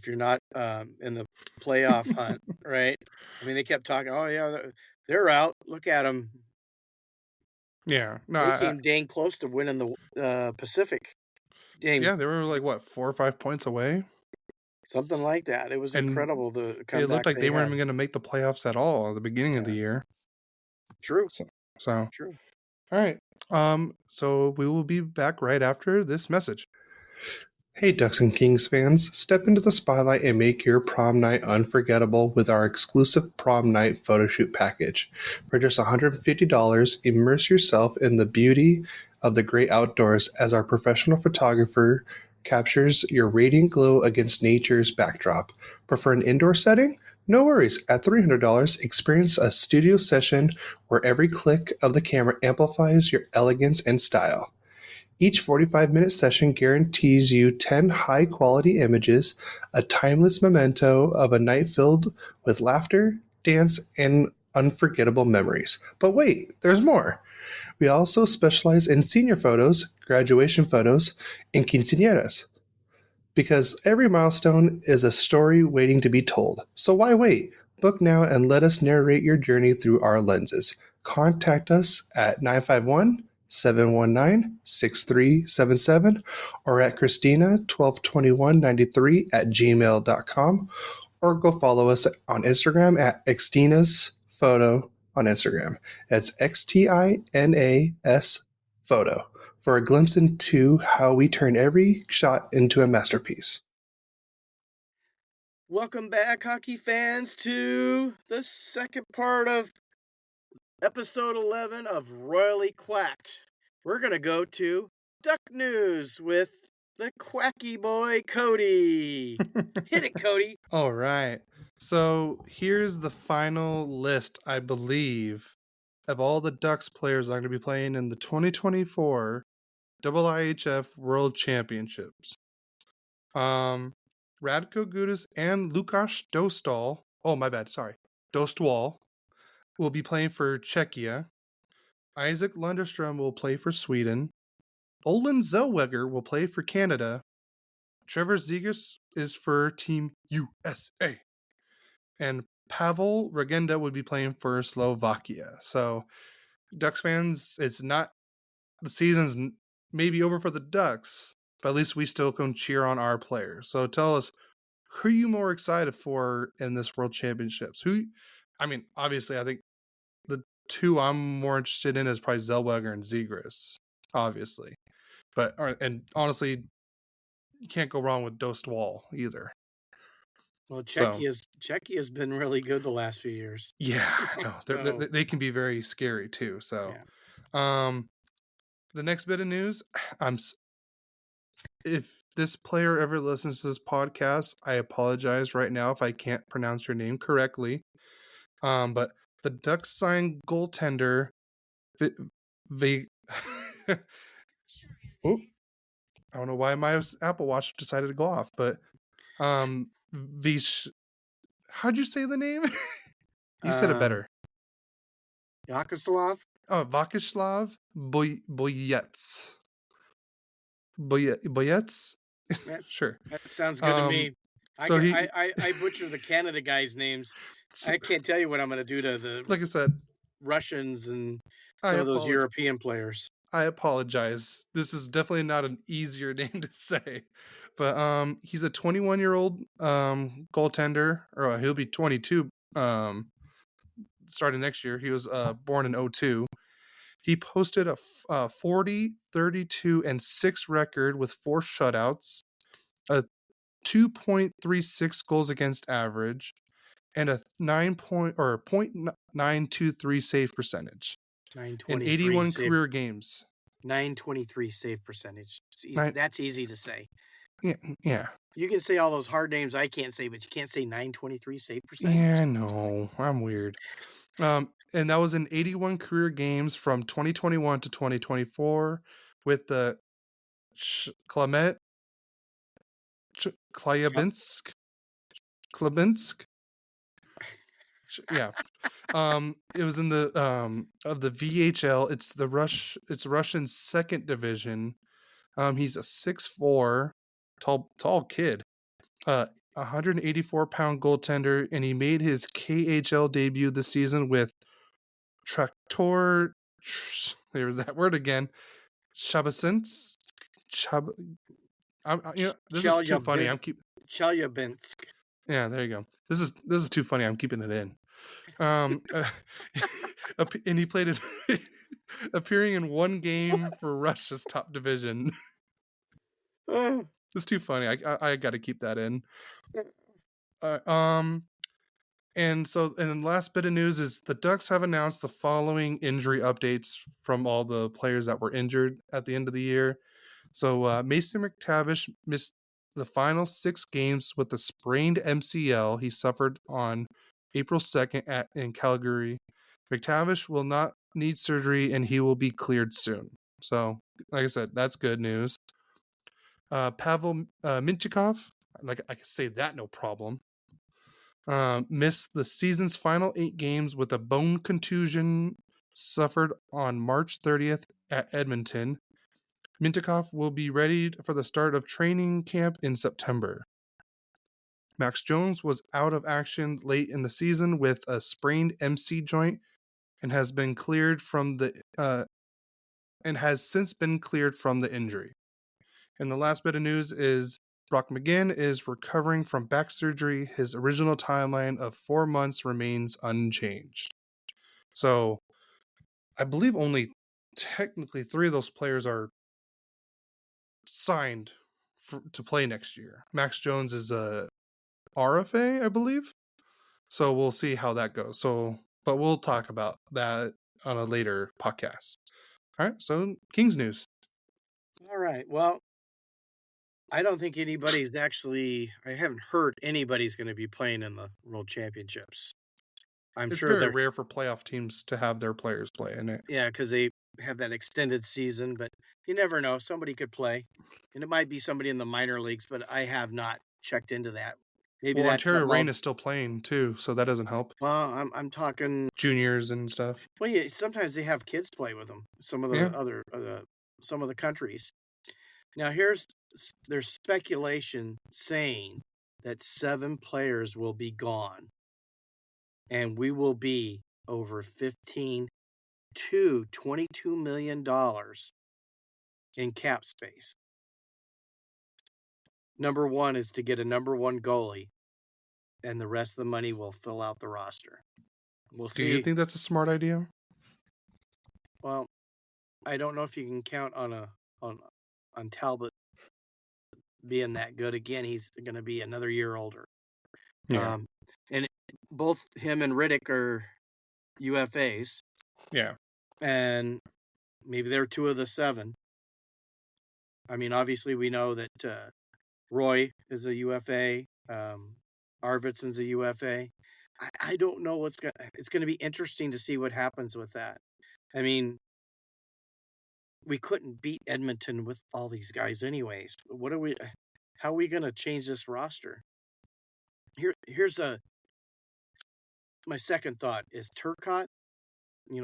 you're not in the playoff hunt, right? I mean, they kept talking, oh, yeah, they're out. Look at them. Yeah. No, They came dang close to winning the Pacific game. Yeah, they were like, what, 4 or 5 points away? Something like that. It was incredible, the comeback. It looked like they weren't even going to make the playoffs at all at the beginning of the year. True. So true. All right. So we will be back right after this message. Hey Ducks and Kings fans, step into the spotlight and make your prom night unforgettable with our exclusive prom night photo shoot package. For just $150, immerse yourself in the beauty of the great outdoors as our professional photographer captures your radiant glow against nature's backdrop. Prefer an indoor setting? No worries. At $300, experience a studio session where every click of the camera amplifies your elegance and style. Each 45-minute session guarantees you 10 high-quality images, a timeless memento of a night filled with laughter, dance, and unforgettable memories. But wait, there's more. We also specialize in senior photos, graduation photos, and quinceañeras. Because every milestone is a story waiting to be told. So why wait? Book now and let us narrate your journey through our lenses. Contact us at 951-719-6377 or at Christina122193 at gmail.com, or go follow us on Instagram at Xtina's Photo on Instagram. That's XTINAS Photo for a glimpse into how we turn every shot into a masterpiece. Welcome back, hockey fans, to the second part of episode 11 of Royally Quacked. We're going to go to Duck News with the quacky boy, Cody. Hit it, Cody. All right. So here's the final list, I believe, of all the Ducks players that are going to be playing in the 2024 IIHF World Championships. Radko Gudas and Lukáš Dostal. Oh, my bad. Sorry. Dostal will be playing for Czechia. Isaac Lundestrom will play for Sweden. Olin Zellweger will play for Canada. Trevor Zegras is for Team USA. And Pavel Regenda would be playing for Slovakia. So, Ducks fans, it's not the season's maybe over for the Ducks, but at least we still can cheer on our players. So tell us, who are you more excited for in this World Championships? Obviously, I think the two I'm more interested in is probably Zellweger and Zegras, obviously. And honestly, you can't go wrong with Dost Wall either. Well, So Czechia has been really good the last few years. yeah, no, So, they can be very scary too. So, yeah. the next bit of news, if this player ever listens to this podcast, I apologize right now if I can't pronounce your name correctly. But the Ducks signed goaltender, V. Oh, I don't know why my Apple Watch decided to go off, but Vish. How'd you say the name? You said it better. Yakoslav? Oh, Vakislav Boyets. Boyets? Sure. That sounds good to me. So I butcher the Canada guys' names. I can't tell you what I'm going to do to the like I said, Russians and some of those European players. I apologize. This is definitely not an easier name to say. But he's a 21-year-old goaltender, or he'll be 22 starting next year. He was born in 2002. He posted a 40, 32, and 6 record with 4 shutouts, a 2.36 goals against average, and a 0.923 save percentage in 81 career games. 923 save percentage. That's easy to say. Yeah. You can say all those hard names I can't say, but you can't say 923 save percentage. Yeah, I know. I'm weird. And that was in 81 career games from 2021 to 2024 with the Klemensk. Yeah. It was in the of the VHL. It's Russian second division. He's a 6'4", tall kid. 184-pound goaltender, and he made his KHL debut this season with Traktor. There's that word again. Shabasins. This is too funny. Chelyabinsk. Yeah, there you go. This is too funny. I'm keeping it in. And he played it, appearing in 1 game for Russia's top division. It's too funny. I got to keep that in. And the last bit of news is the Ducks have announced the following injury updates from all the players that were injured at the end of the year. So Mason McTavish missed the final 6 games with a sprained MCL he suffered on April 2nd in Calgary. McTavish will not need surgery and he will be cleared soon. So, like I said, that's good news. Pavel Minchikov, like I can say that no problem. Missed the season's final 8 games with a bone contusion suffered on March 30th at Edmonton. Mintikov will be ready for the start of training camp in September. Max Jones was out of action late in the season with a sprained MC joint and has since been cleared from the injury. And the last bit of news is Brock McGinn is recovering from back surgery. His original timeline of 4 months remains unchanged. So I believe only technically 3 of those players are signed to play next year. Max Jones is a RFA, I believe. So we'll see how that goes. But we'll talk about that on a later podcast. All right, so Kings news. All right. Well, I don't think I haven't heard anybody's going to be playing in the World Championships. It's very rare for playoff teams to have their players play in it. Yeah, because they have that extended season, but you never know. Somebody could play, and it might be somebody in the minor leagues, but I have not checked into that. Maybe Ontario Reign is still playing too, so that doesn't help. Well, I'm talking juniors and stuff. Well, yeah, sometimes they have kids play with them. Some of the some of the countries. Now there's speculation saying that 7 players will be gone, and we will be over $15 to $22 million in cap space. Number 1 is to get a number 1 goalie, and the rest of the money will fill out the roster. We'll see. Do you think that's a smart idea? Well, I don't know if you can count on Talbot being that good again. He's going to be another year older. Yeah. And both him and Riddick are UFAs, Yeah. and maybe they're 2 of the 7. I mean, obviously we know that Roy is a UFA. Arvidsson's a UFA. I don't know it's going to be interesting to see what happens with that. I mean, we couldn't beat Edmonton with all these guys anyways. How are we going to change this roster? Here's my second thought is Turcotte,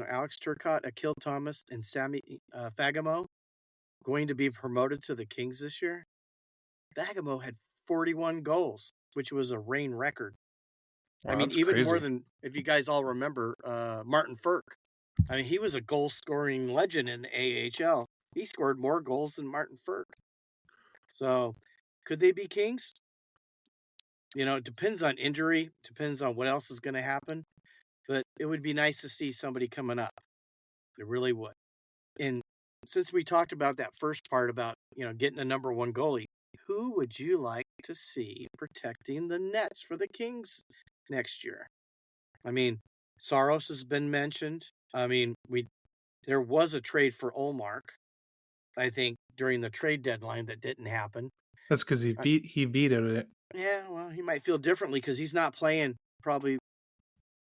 Alex Turcotte, Akil Thomas, and Sammy Fagemo going to be promoted to the Kings this year? Fagemo had 41 goals, which was a Reign record. Wow, I mean, that's even crazy. more than, if you guys all remember, Martin Ferk. I mean, he was a goal-scoring legend in the AHL. He scored more goals than Martin Ferk. So, could they be Kings? It depends on injury, depends on what else is going to happen. But it would be nice to see somebody coming up. It really would. And since we talked about that first part about, getting a number 1 goalie, who would you like to see protecting the nets for the Kings next year? I mean, Saros has been mentioned. I mean, there was a trade for Olmark, I think, during the trade deadline that didn't happen. That's because he vetoed it. Yeah, well, he might feel differently because he's not playing probably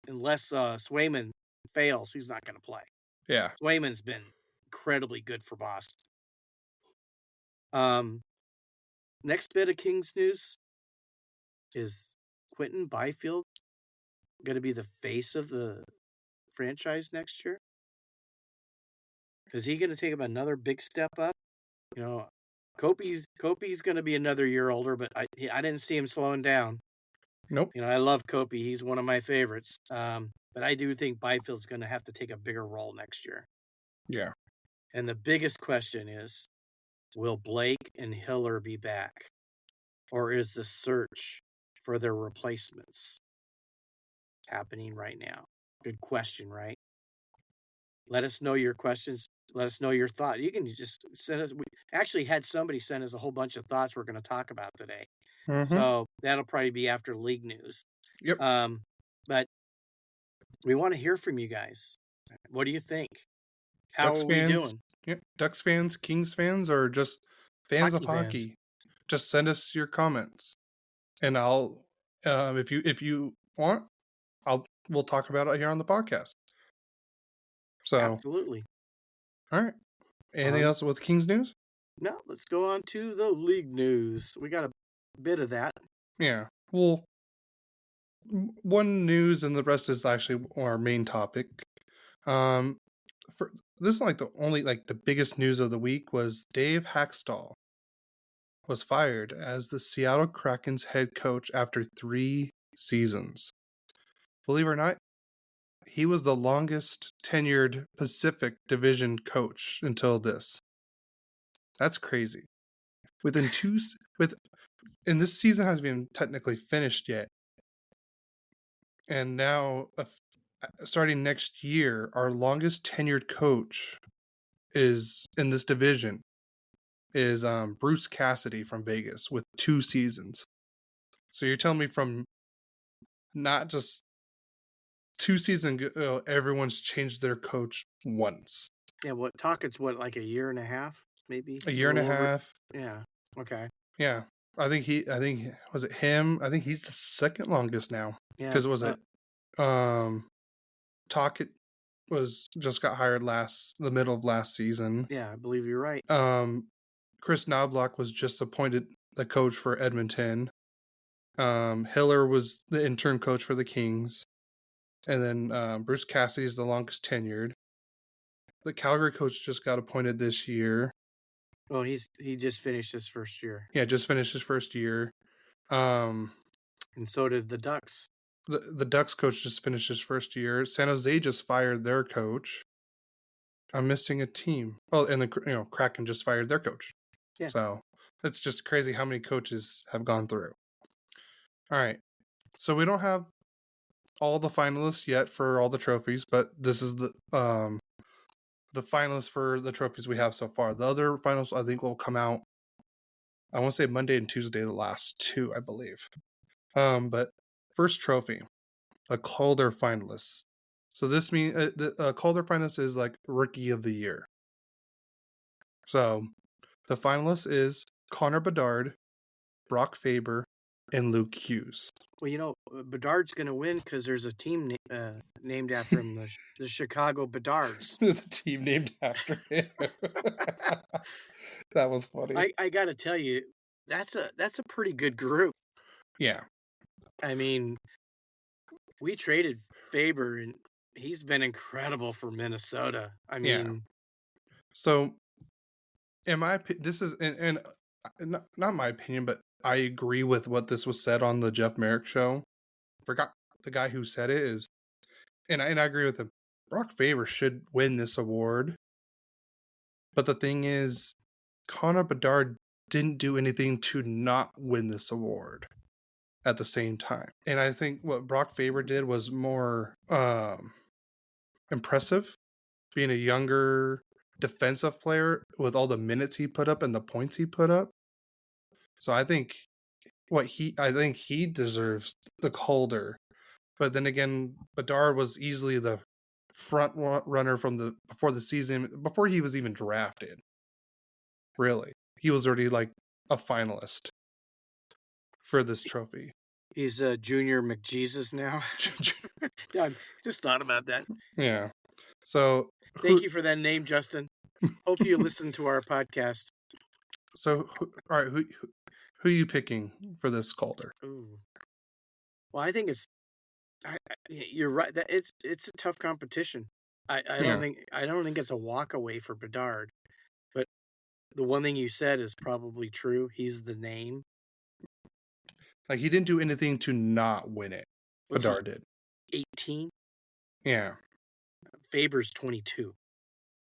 unless Swayman fails. He's not going to play. Yeah. Swayman's been incredibly good for Boston. Next bit of Kings news is Quentin Byfield going to be the face of the franchise next year? Is he going to take him another big step up? Kopi's going to be another year older, but I didn't see him slowing down. Nope. I love Kopi. He's one of my favorites. But I do think Byfield's going to have to take a bigger role next year. Yeah. And the biggest question is, will Blake and Hiller be back? Or is the search for their replacements happening right now? Good question, right? Let us know your questions. Let us know your thought. You can just send us. We actually had somebody send us a whole bunch of thoughts we're going to talk about today. Mm-hmm. So that'll probably be after league news. Yep. But we want to hear from you guys. What do you think? How Ducks are we fans, doing? Yeah, Ducks fans, Kings fans, or just fans of hockey. Just send us your comments, and I'll, if you want, we'll talk about it here on the podcast. So Absolutely. All right. Anything else with Kings news? No, let's go on to the league news. We got a bit of that. Yeah. Well, one news and the rest is actually our main topic. This is the biggest news of the week was Dave Hackstall was fired as the Seattle Kraken's head coach after 3 seasons. Believe it or not, he was the longest tenured Pacific Division coach until this. That's crazy. And this season hasn't been technically finished yet. And now, starting next year, our longest tenured coach is in this division is Bruce Cassidy from Vegas with 2 seasons. So you're telling me from not just 2 seasons ago, everyone's changed their coach once. Yeah, like a year and a half, maybe? A year and a half. Yeah. Okay. Yeah. I think was it him? I think he's the second longest now. Yeah. Because Tocchet just got hired the middle of last season. Yeah, I believe you're right. Chris Knobloch was just appointed the coach for Edmonton. Hiller was the interim coach for the Kings. And then Bruce Cassidy is the longest tenured. The Calgary coach just got appointed this year. Well, he just finished his first year. Yeah, just finished his first year. And so did the Ducks. The Ducks coach just finished his first year. San Jose just fired their coach. I'm missing a team. Oh, and the Kraken just fired their coach. Yeah. So it's just crazy how many coaches have gone through. All right. So we don't have all the finalists yet for all the trophies, but this is the finalists for the trophies we have so far. The other finals I think will come out I want to say Monday and Tuesday, the last two, I believe. But first trophy, a Calder finalist. So this means the Calder finalist is like Rookie of the Year. So the finalist is Connor Bedard, Brock Faber, and Luke Hughes. Well, Bedard's going to win because there's a team named after him, the Chicago Bedards. There's a team named after him. That was funny. I got to tell you, that's a pretty good group. Yeah. I mean, we traded Faber, and he's been incredible for Minnesota. I mean, so in my this is and not my opinion, but I agree with what this was said on the Jeff Merrick show. Forgot the guy who said it is, and I agree with him. Brock Faber should win this award, but the thing is, Connor Bedard didn't do anything to not win this award at the same time. And I think what Brock Faber did was more impressive, being a younger defensive player with all the minutes he put up and the points he put up. So I think he deserves the Calder. But then again, Bedard was easily the front runner from before the season, before he was even drafted. Really, he was already like a finalist for this trophy. He's a junior McJesus now. Yeah, I just thought about that. Yeah. So thank you for that name, Justin. Hope you listen to our podcast. So, all right, who are you picking for this Calder? Ooh. Well, I think you're right. That it's a tough competition. I don't think it's a walk away for Bedard. But the one thing you said is probably true. He's the name. Like, he didn't do anything to not win it. Bedard did. 18? Yeah. Faber's 22.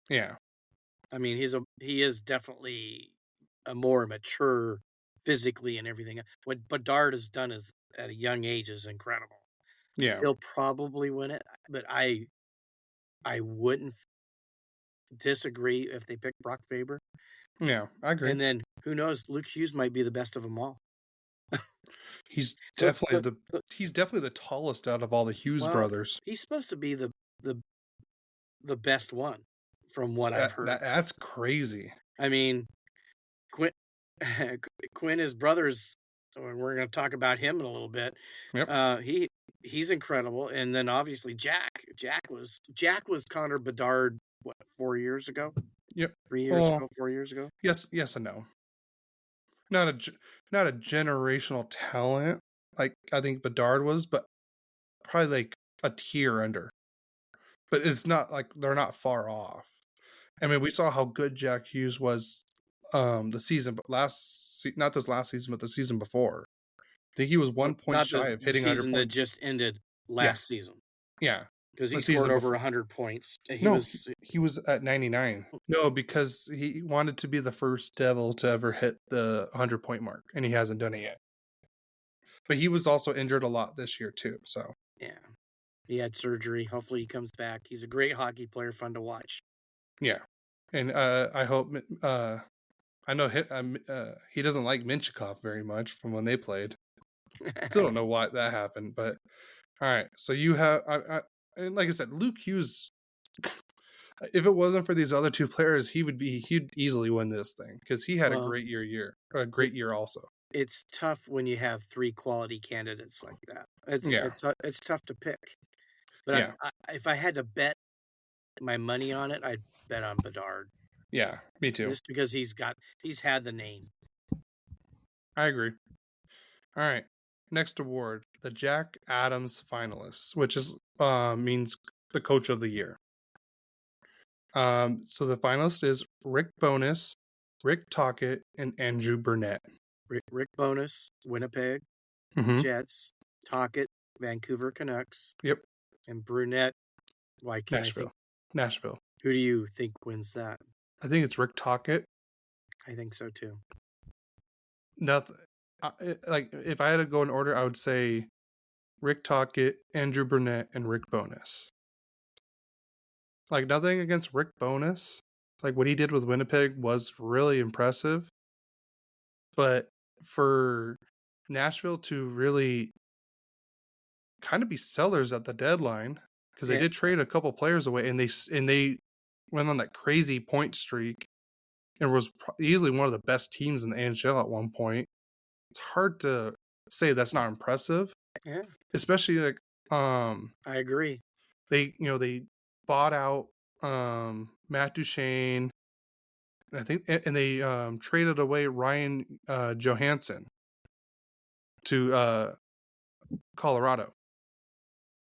Yeah. I mean, he is definitely a more mature physically and everything. What Bedard has done at a young age is incredible. Yeah. He'll probably win it, but I wouldn't disagree if they pick Brock Faber. Yeah, I agree. And then who knows? Luke Hughes might be the best of them all. He's definitely the tallest out of all the Hughes brothers. He's supposed to be the best one, from what I've heard. That's crazy. I mean, Quinn, his brother's. So we're going to talk about him in a little bit. Yep. He's incredible, and then obviously Jack was Connor Bedard. What, 4 years ago? Yep. 3 years ago, 4 years ago. Yes and no. Not a generational talent like I think Bedard was, but probably like a tier under. But it's not like they're not far off. I mean, we saw how good Jack Hughes was the season, but not this last season, but the season before. I think he was 1 point shy of hitting 100 points. The season that just ended last season. Yeah. Because he scored over 100 points. He was at 99. No, because he wanted to be the first Devil to ever hit the 100-point mark, and he hasn't done it yet. But he was also injured a lot this year, too. So yeah. He had surgery. Hopefully he comes back. He's a great hockey player, fun to watch. Yeah. And I hope... I know he doesn't like Minchikov very much from when they played. Still don't know why that happened, but... All right, so you have... And like I said, Luke Hughes, if it wasn't for these other two players, he'd easily win this thing because he had a great year also. It's tough when you have three quality candidates like that. It's tough to pick. But if I had to bet my money on it, I'd bet on Bedard. Yeah, me too. Just because he's had the name. I agree. All right. Next award, the Jack Adams finalists, which is means the coach of the year. So the finalist is Rick Bowness, Rick Tocchet, and Andrew Burnett. Rick Bowness, Winnipeg Jets, Tocchet, Vancouver Canucks. Yep. And Burnett, why can't I think? Nashville. Who do you think wins that? I think it's Rick Tocchet. I think so too. Nothing. Like if I had to go in order, I would say Rick Tocchet, Andrew Burnett, and Rick Bowness. Like nothing against Rick Bowness. Like what he did with Winnipeg was really impressive. But for Nashville to really kind of be sellers at the deadline, because they did trade a couple players away, and they went on that crazy point streak and was easily one of the best teams in the NHL at one point. It's hard to say that's not impressive. Yeah. Especially like I agree. they bought out Matt Duchene, I think, and they traded away Ryan Johansson to Colorado.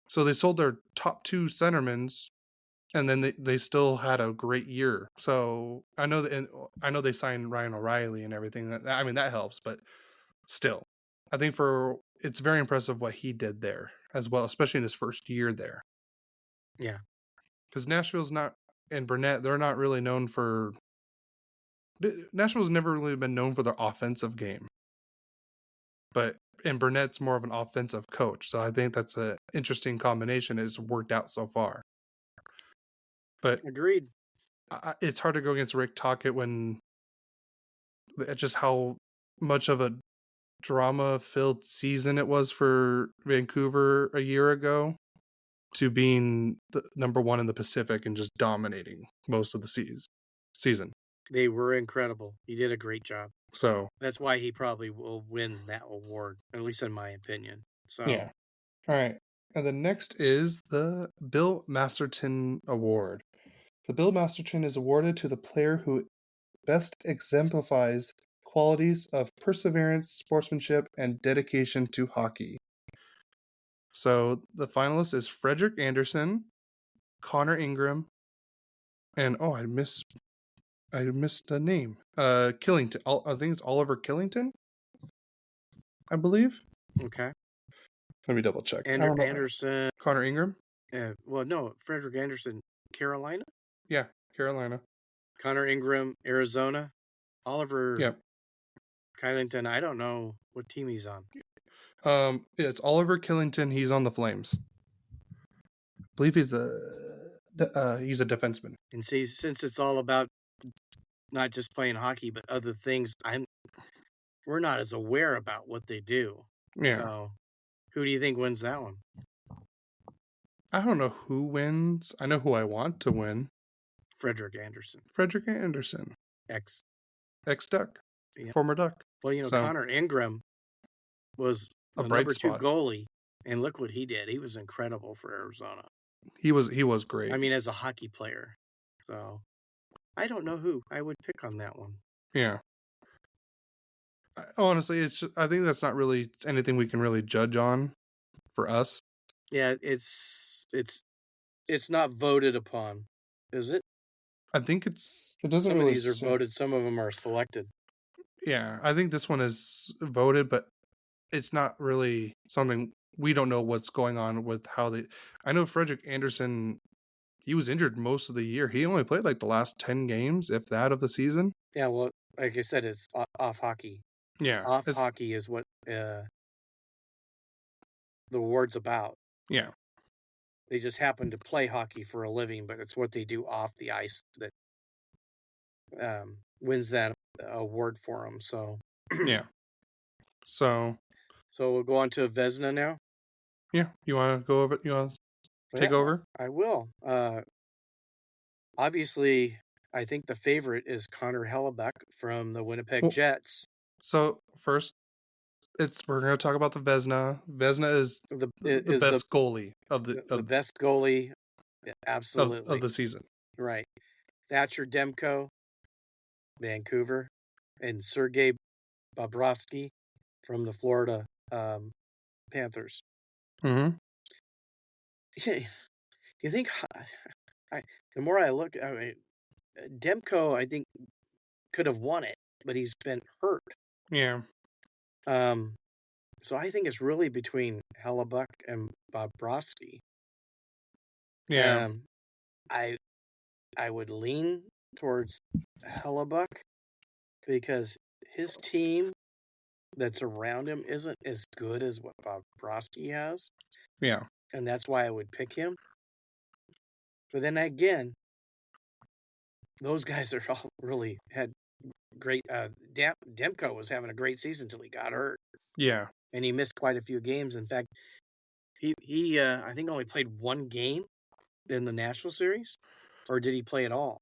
So they sold their top two centermans, and then they still had a great year. So I know they signed Ryan O'Reilly and everything. I mean, that helps, but still, I think it's very impressive what he did there as well, especially in his first year there. Yeah. Because Nashville's not, and Burnett, they're not really known for. Nashville's never really been known for their offensive game, and Burnett's more of an offensive coach, so I think that's an interesting combination. It's worked out so far. But agreed. It's hard to go against Rick Tocchet when just how much of a drama-filled season it was for Vancouver a year ago, to being the number one in the Pacific and just dominating most of the season. They were incredible. He did a great job. So that's why he probably will win that award, at least in my opinion. So yeah. All right. And the next is the Bill Masterton Award. The Bill Masterton is awarded to the player who best exemplifies qualities of perseverance, sportsmanship, and dedication to hockey. So the finalist is Frederik Andersen, Connor Ingram, and I missed the name. Killington. I think it's Oliver Killington, I believe. Okay. Let me double check. Anderson. Connor Ingram. Well, no, Frederik Andersen, Carolina. Yeah, Carolina. Connor Ingram, Arizona. Oliver. Yep. Kylington. I don't know what team he's on. It's Oliver Killington. He's on the Flames. I believe he's a defenseman. And see, since it's all about not just playing hockey but other things, we're not as aware about what they do. Yeah. So, who do you think wins that one? I don't know who wins. I know who I want to win. Frederik Andersen. Frederik Andersen. Ex-Duck. Yeah. Former Duck. Well, Connor Ingram was the number 2 goalie, and look what he did. He was incredible for Arizona. He was great. I mean, as a hockey player. So, I don't know who I would pick on that one. Yeah. Honestly, I think that's not really anything we can really judge on for us. Yeah, it's not voted upon, is it? I think it doesn't. Some of these are voted. Some of them are selected. Yeah, I think this one is voted, but it's not really something we don't know what's going on with how they. I know Frederik Andersen, he was injured most of the year. He only played like the last 10 games, if that, of the season. Yeah, well, like I said, it's off hockey. Yeah, off hockey is what the award's about. Yeah, they just happen to play hockey for a living, but it's what they do off the ice that wins that award for them. So yeah. So we'll go on to Vezina now. Yeah, you want to go over? You want to take over? I will. Obviously, I think the favorite is Connor Hellebuyck from the Winnipeg Jets. So first, we're going to talk about the Vezina. Vezina is the best goalie of the best goalie, absolutely, of the season. Right. Thatcher Demko, Vancouver, and Sergei Bobrovsky from the Florida Panthers. Mm-hmm. You think? The more I look, I mean, Demko, I think, could have won it, but he's been hurt. Yeah. So I think it's really between Hellebuyck and Bobrovsky. Yeah. I would lean towards Hellebuyck because his team that's around him isn't as good as what Bobrovsky has. Yeah. And that's why I would pick him. But then again, those guys are all really had great. Demko was having a great season until he got hurt, Yeah. and he missed quite a few games. In fact, he I think only played one game in the National Series, or did he play at all?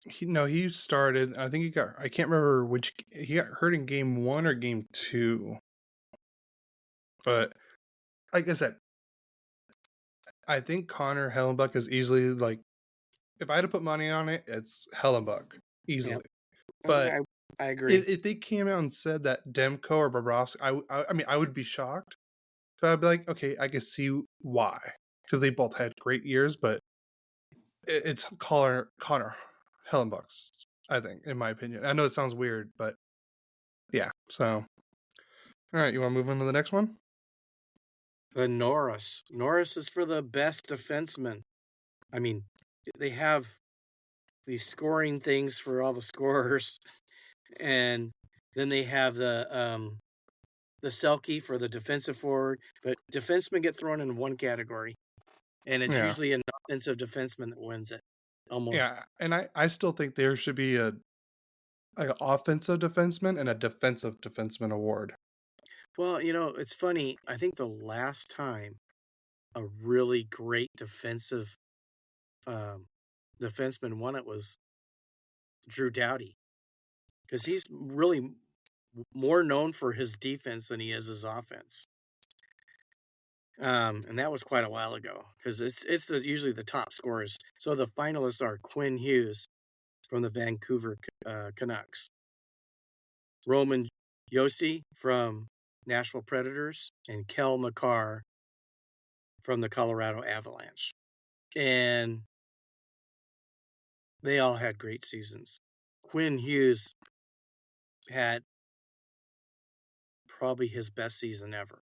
He started. I think I can't remember which. He got hurt in game 1 or game 2. But like I said, I think Connor Hellenbuck is easily like, if I had to put money on it, it's Hellenbuck easily. But I agree. if they came out and said that Demko or Bobrovsky, I mean, I would be shocked. But I'd be like, okay, I can see why, because they both had great years. But it's Connor Hellenbuck's, I think, in my opinion. I know it sounds weird, but yeah. So, all right, you want to move on to the next one? Norris. Norris is for the best defenseman. I mean, they have these scoring things for all the scorers, and then they have the Selke for the defensive forward. But defensemen get thrown in one category, and it's usually an offensive defenseman that wins it. Almost. Yeah, and I still think there should be an offensive defenseman and a defensive defenseman award. Well, it's funny. I think the last time a really great defensive defenseman won it was Drew Doughty, because he's really more known for his defense than he is his offense. And that was quite a while ago, because it's usually the top scorers. So the finalists are Quinn Hughes from the Vancouver Canucks, Roman Josi from Nashville Predators, and Kel McCarr from the Colorado Avalanche. And they all had great seasons. Quinn Hughes had probably his best season ever.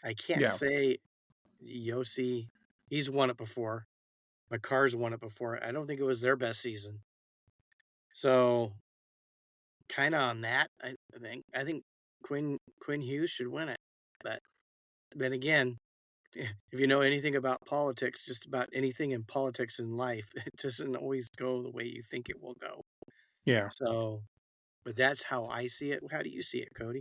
I can't say Josi, he's won it before. McCarr's won it before. I don't think it was their best season. So, kind of on that, I think Quinn Hughes should win it. But then again, if you know anything about politics, just about anything in politics in life, it doesn't always go the way you think it will go. Yeah. So, but that's how I see it. How do you see it, Cody?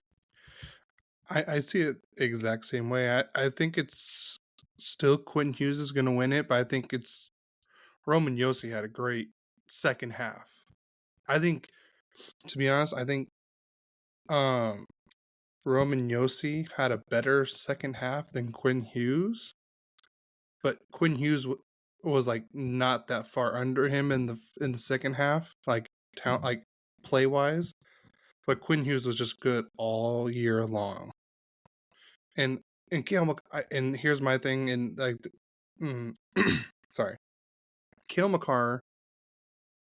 I see it the exact same way. I think it's still Quinn Hughes is going to win it, but I think it's Roman Josi had a great second half. I think, to be honest, Roman Josi had a better second half than Quinn Hughes, but Quinn Hughes was like not that far under him in the second half, like play wise. But Quinn Hughes was just good all year long. And and here's my thing, and like, sorry, Cale Makar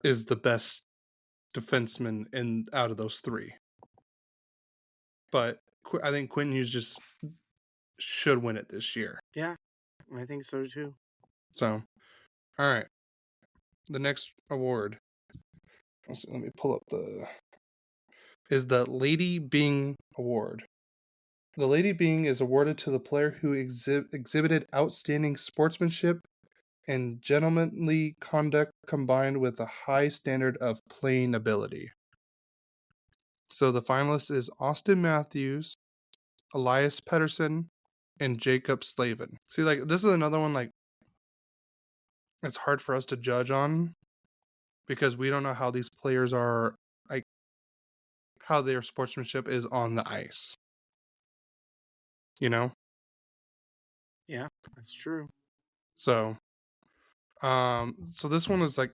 is the best defenseman out of those three. But I think Quinn Hughes just should win it this year. Yeah, I think so too. So, all right, the next award. Let me pull up is the Lady Byng Award. The Lady Byng is awarded to the player who exhibited outstanding sportsmanship and gentlemanly conduct combined with a high standard of playing ability. So the finalists is Austin Matthews, Elias Pettersson, and Jacob Slavin. See, like, this is another one, like, it's hard for us to judge on because we don't know how these players are, like, how their sportsmanship is on the ice. You know? Yeah, that's true. So this one is like,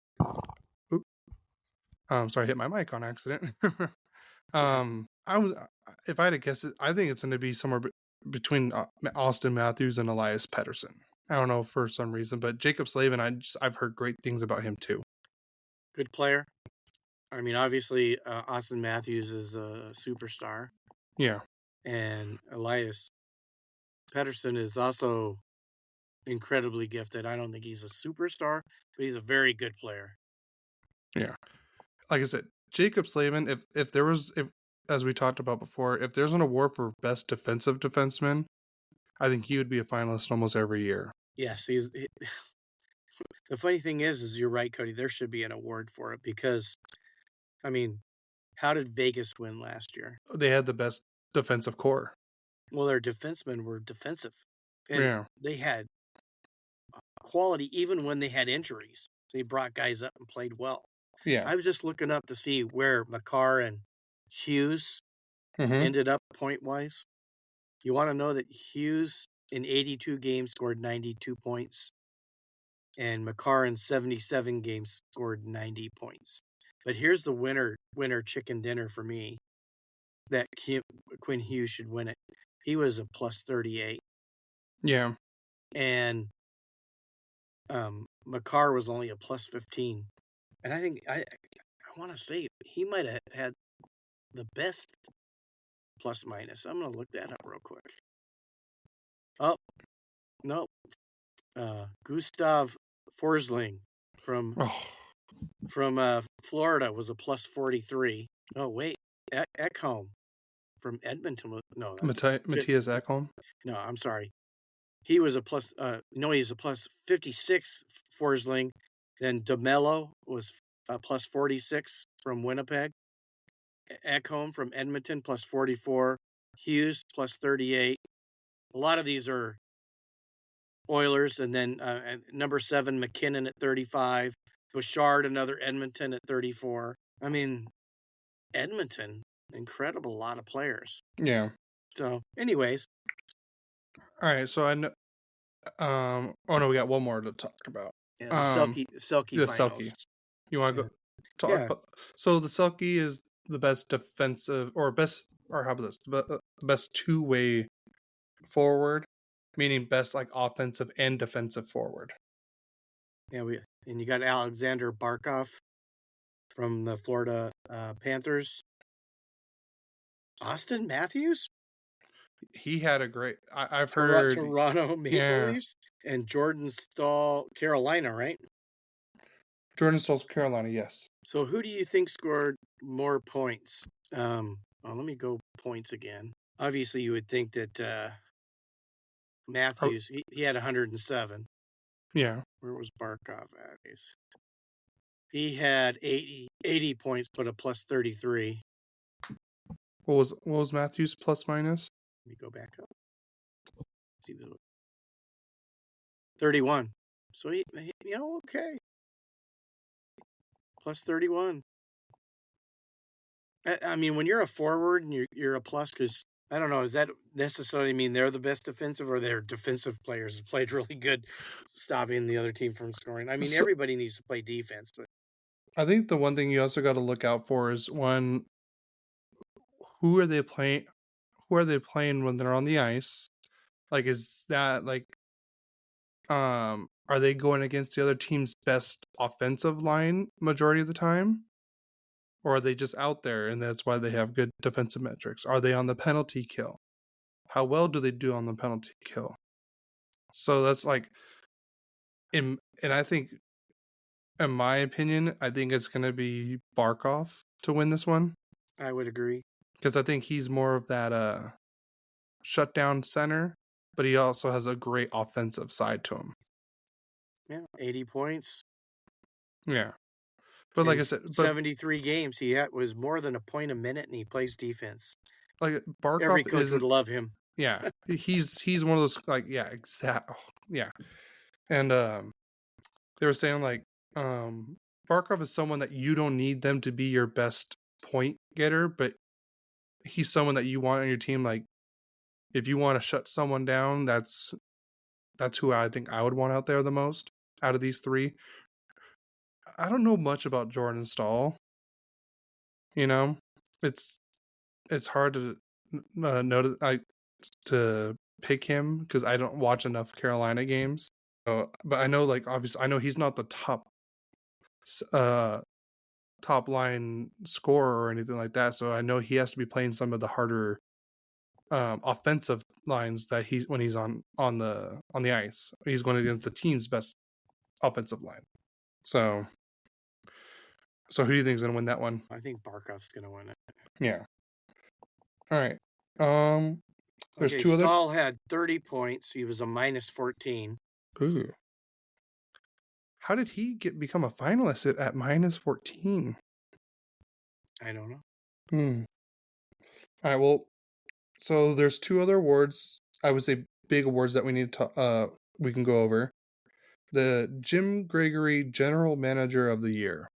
sorry, I hit my mic on accident. If I had to guess it, I think it's going to be somewhere between Austin Matthews and Elias Pettersson. I don't know for some reason, but Jacob Slavin, I've heard great things about him too. Good player. I mean, obviously, Austin Matthews is a superstar. Yeah. And Elias Pettersson is also incredibly gifted. I don't think he's a superstar, but he's a very good player. Yeah. Like I said, Jacob Slavin, if as we talked about before, if there's an award for best defensive defenseman, I think he would be a finalist almost every year. Yes, the funny thing is you're right, Cody. There should be an award for it because, I mean, How did Vegas win last year? They had the best defensive core. Well, their defensemen were defensive. And Yeah. they had quality even when they had injuries. They brought guys up and played well. Yeah. I was just looking up to see where Makar and Hughes Mm-hmm. ended up point-wise. You want to know that Hughes in 82 games scored 92 points, and Makar in 77 games scored 90 points. But here's the winner chicken dinner for me, that Quinn Hughes should win it. He was a plus 38. Yeah. And Makar was only a plus 15. And I think, I want to say he might have had the best plus minus. I'm going to look that up real quick. Oh, no. Gustav Forsling from Florida was a plus 43. Oh, wait. Ekholm from Edmonton. No, Matthias Ekholm. No, I'm sorry. He was a plus, he's a plus 56, Forsling. Then DeMello was a plus 46 from Winnipeg. Ekholm from Edmonton, plus 44. Hughes, plus 38. A lot of these are Oilers. And then number 7, McKinnon at 35. Bouchard, another Edmonton at 34. I mean, Edmonton, incredible lot of players. Yeah. So, anyways. All right, so I know. Oh no, we got one more to talk about. Yeah, the Selke finals. Selke. You want to go talk about? So the Selke is the best defensive, or how about this? The best two-way forward, meaning best like offensive and defensive forward. Yeah, and you got Alexander Barkov from the Florida Panthers. Austin Matthews? He had a great. I've heard Toronto Maple Leafs, and Jordan Staal, Carolina, right? Jordan Staal's Carolina, yes. So who do you think scored more points? Let me go points again. Obviously, you would think that Matthews, he had 107. Yeah. Where was Barkov at? He had 80 points, but a plus 33. What was Matthews plus minus? Let me go back up. See 31. So he okay. Plus 31. I mean, when you're a forward and you're a plus, because I don't know, does that necessarily mean they're the best defensive, or their defensive players have played really good, stopping the other team from scoring? I mean, everybody needs to play defense, but I think the one thing you also got to look out for is who are they playing? Who are they playing when they're on the ice? Like, is that like, are they going against the other team's best offensive line majority of the time? Or are they just out there and that's why they have good defensive metrics? Are they on the penalty kill? How well do they do on the penalty kill? So that's like, and I think, in my opinion, I think it's going to be Barkov to win this one. I would agree. Because I think he's more of that shutdown center, but he also has a great offensive side to him. Yeah, 80 points. Yeah. But like I said, 73 games, he was more than a point a minute, and he plays defense. Like Barkov, every coach would love him. Yeah, he's one of those, like, yeah, exactly. Yeah, and they were saying like Barkov is someone that you don't need them to be your best point getter, but he's someone that you want on your team. Like, if you want to shut someone down, that's who I think I would want out there the most out of these three. I don't know much about Jordan Staal. You know, it's hard to notice to pick him because I don't watch enough Carolina games. So, but I know, like, obviously, I know he's not the top line scorer or anything like that. So I know he has to be playing some of the harder offensive lines that when he's on the ice. He's going against the team's best offensive line. So who do you think is going to win that one? I think Barkov's going to win it. Yeah. All right. There's two other. Staal had 30 points. He was a minus 14. Ooh. How did he become a finalist at minus 14? I don't know. All right. Well, so there's two other awards. I would say big awards that we need to we can go over. The Jim Gregory General Manager of the Year.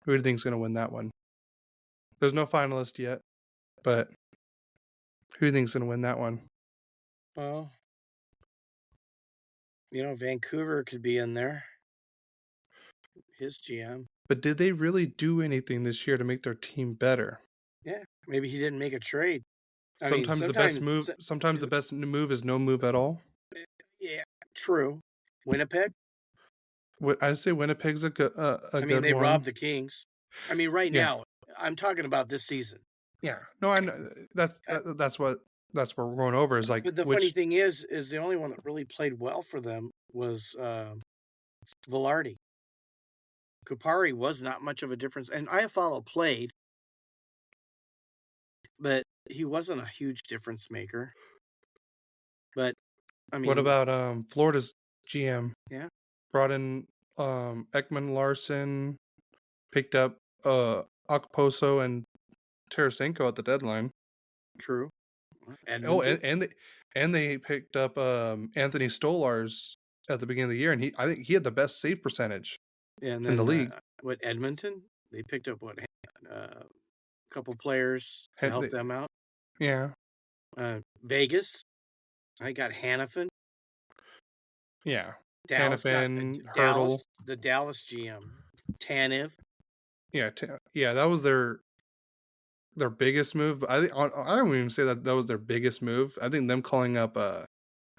Who do you think's going to win that one? There's no finalist yet, but who do you think's going to win that one? Well, Vancouver could be in there. His GM. But did they really do anything this year to make their team better? Yeah, maybe he didn't make a trade. Sometimes the best move is no move at all. Yeah, true. Winnipeg? I'd say Winnipeg's a good one. They robbed the Kings. Right now, I'm talking about this season. Yeah. No, I know. That's what we're going over is like. But the funny thing is the only one that really played well for them was Velarde. Kupari was not much of a difference, and Iafallo played, but he wasn't a huge difference maker. But what about Florida's GM? Yeah, brought in Ekman Larson, picked up Okposo and Tarasenko at the deadline. True. And they picked up Anthony Stolars at the beginning of the year, and I think he had the best save percentage in the league. Edmonton? They picked up a couple players to help them out. Yeah. Vegas, I got Hannafin. Yeah. Hannafin, Hurdle. The Dallas GM, Tanev. Yeah, that was their biggest move. But I don't even say that was their biggest move. I think them calling up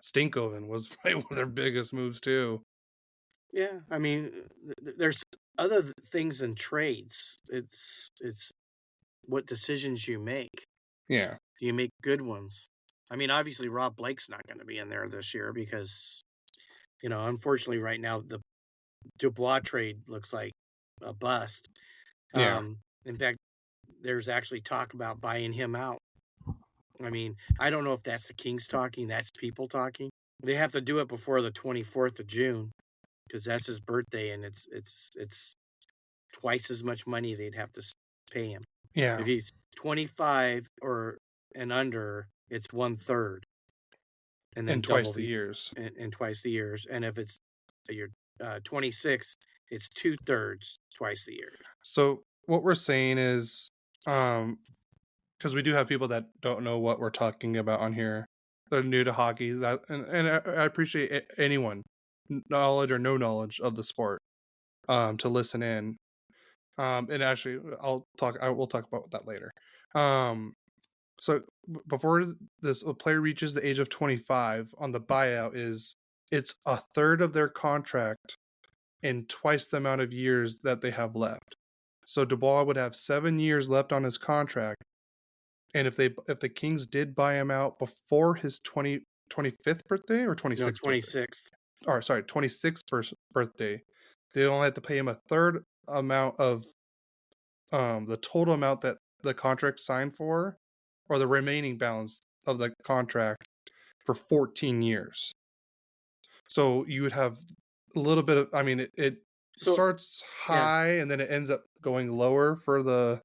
Stinkoven was probably one of their biggest moves too. Yeah, there's other things than trades. It's what decisions you make. Yeah. Do you make good ones? Obviously Rob Blake's not going to be in there this year because, unfortunately right now the Dubois trade looks like a bust. Yeah. In fact, there's actually talk about buying him out. I don't know if that's the Kings talking, that's people talking. They have to do it before the 24th of June because that's his birthday, and it's twice as much money they'd have to pay him. Yeah. If he's 25 and under, it's 1/3. And then twice the years. And twice the years. And if you're 26, it's 2/3 twice the years. So what we're saying is, because we do have people that don't know what we're talking about on here. They're new to hockey. And I appreciate anyone, knowledge or no knowledge of the sport, to listen in. And actually, we'll talk about that later. So before a player reaches the age of 25 on the buyout it's 1/3 of their contract and twice the amount of years that they have left. So Dubois would have 7 years left on his contract. And if the Kings did buy him out before his 25th birthday or 26th? No, 26th. Or sorry, 26th birthday, they only have to pay him 1/3 amount of the total amount that the contract signed for, or the remaining balance of the contract for 14 years. So you would have a little bit of, it starts high and then it ends up going lower for the.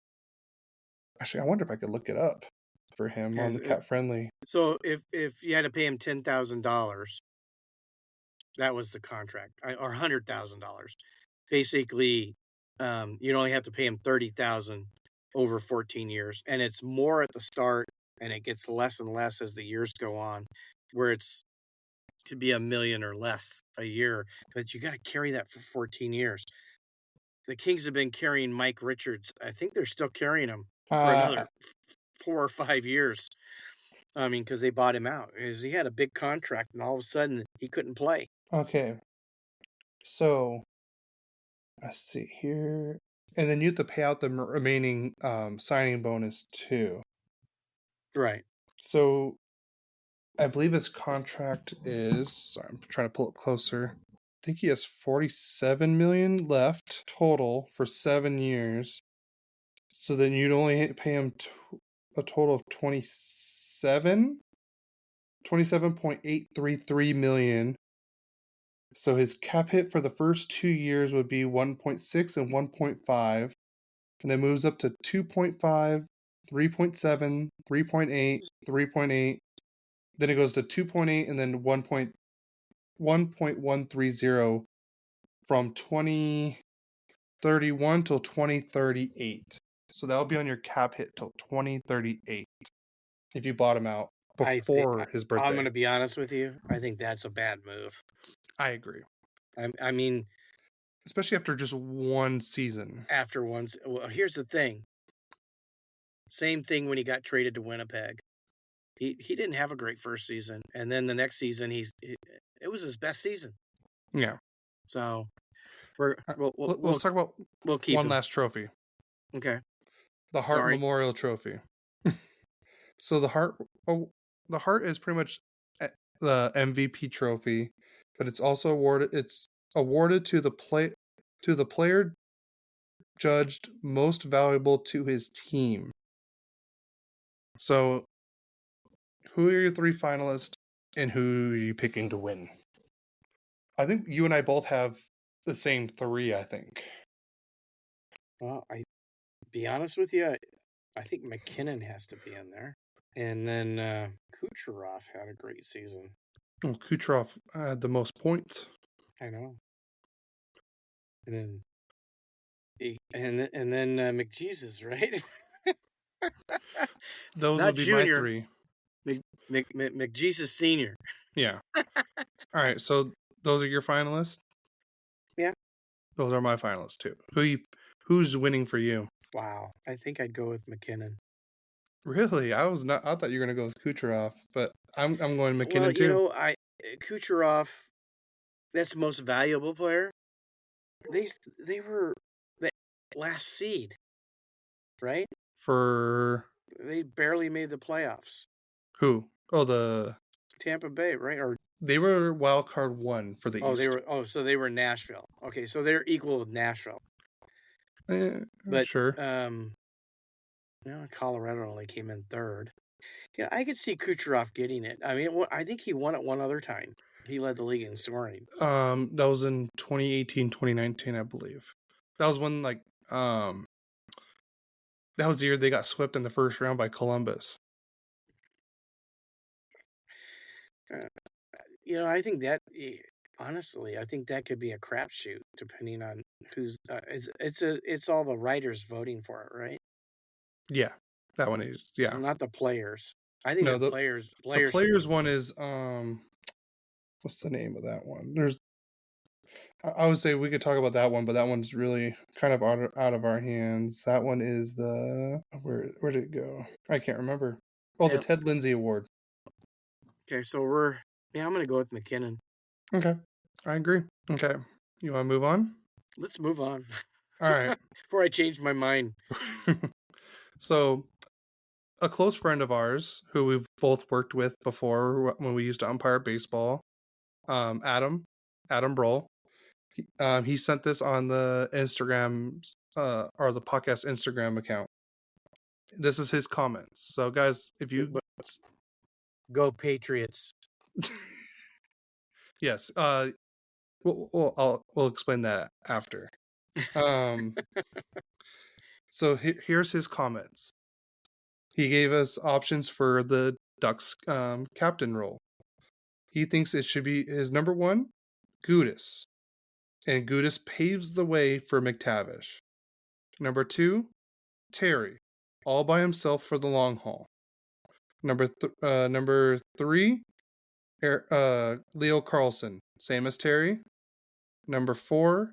Actually, I wonder if I could look it up for him on the Cat Friendly. So if you had to pay him $10,000, that was the contract, or $100,000. Basically, you'd only have to pay him $30,000 over 14 years, and it's more at the start, and it gets less and less as the years go on, where could be $1 million or less a year, but you got to carry that for 14 years. The Kings have been carrying Mike Richards. I think they're still carrying him for another 4 or 5 years. Because they bought him out. He had a big contract, and all of a sudden he couldn't play. Okay. So let's see here, and then you have to pay out the remaining signing bonus too. Right. So I believe his contract is. Sorry, I'm trying to pull it closer. I think he has $47 million left total for 7 years. So then you'd only pay him a total of $27.833 million. So his cap hit for the first 2 years would be 1.6 and 1.5, and then moves up to 2.5 3.7, 3.8, 3.8. Then it goes to 2.8 and then 1.130 from 2031 till 2038. So that'll be on your cap hit till 2038 if you bought him out before his birthday. I'm going to be honest with you. I think that's a bad move. I agree. I mean, especially after just one season. Well, here's the thing. Same thing when he got traded to Winnipeg. He didn't have a great first season, and then the next season it was his best season. Yeah. So let's talk about one last trophy. Okay. The Hart Memorial Trophy. So the Hart is pretty much the MVP trophy, but it's also awarded. It's awarded to the player judged most valuable to his team. So, who are your 3 finalists, and who are you picking to win? I think you and I both have the same 3. I think. Well, I be honest with you, I think McKinnon has to be in there, and then Kucherov had a great season. Well, Kucherov had the most points. I know. And then McJesus, right? Those would be Junior, my 3. McJesus Senior. Yeah. All right. So those are your finalists. Yeah. Those are my finalists too. Who's winning for you? Wow. I think I'd go with McKinnon. Really? I thought you were gonna go with Kucherov, but I'm going McKinnon well, too. Kucherov, that's the most valuable player. They were the last seed, right? They barely made the playoffs. Who? Oh, the Tampa Bay, right? Or they were wild card 1 for the East. So they were Nashville. Okay, so they're equal with Nashville. But sure. Colorado only came in 3rd. Yeah, I could see Kucherov getting it. I mean, I think he won it one other time. He led the league in scoring. That was in 2018, 2019, I believe. That was when that was the year they got swept in the first round by Columbus. I think that honestly, I think that could be a crapshoot depending on who's. It's all the writers voting for it, right? Yeah, that one is. Yeah, not the players. I think the players. The players one is what's the name of that one? I would say we could talk about that one, but that one's really kind of out of our hands. That one is where did it go? I can't remember. Oh, the Ted Lindsay Award. Okay, so I'm going to go with McKinnon. Okay, I agree. Okay, you want to move on? Let's move on. All right. Before I change my mind. So, a close friend of ours who we've both worked with before when we used to umpire baseball, Adam Broll. He sent this on the Instagram or the podcast Instagram account. This is his comments. So, guys, if you go Patriots. Yes. We'll explain that after. So here's his comments. He gave us options for the Ducks captain role. He thinks it should be his number 1, Gudas. And Gudas paves the way for McTavish. Number 2, Terry, all by himself for the long haul. Number 3, Leo Carlson, same as Terry. Number 4,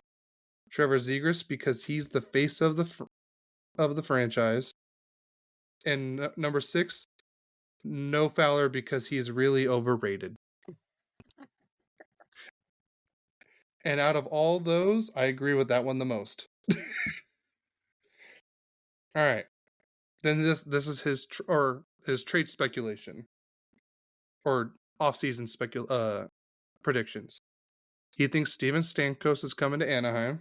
Trevor Zegras, because he's the face of the franchise. And number 6, No Fowler, because he's really overrated. And out of all those, I agree with that one the most. All right. Then this is his trade speculation or off-season predictions. He thinks Steven Stamkos is coming to Anaheim.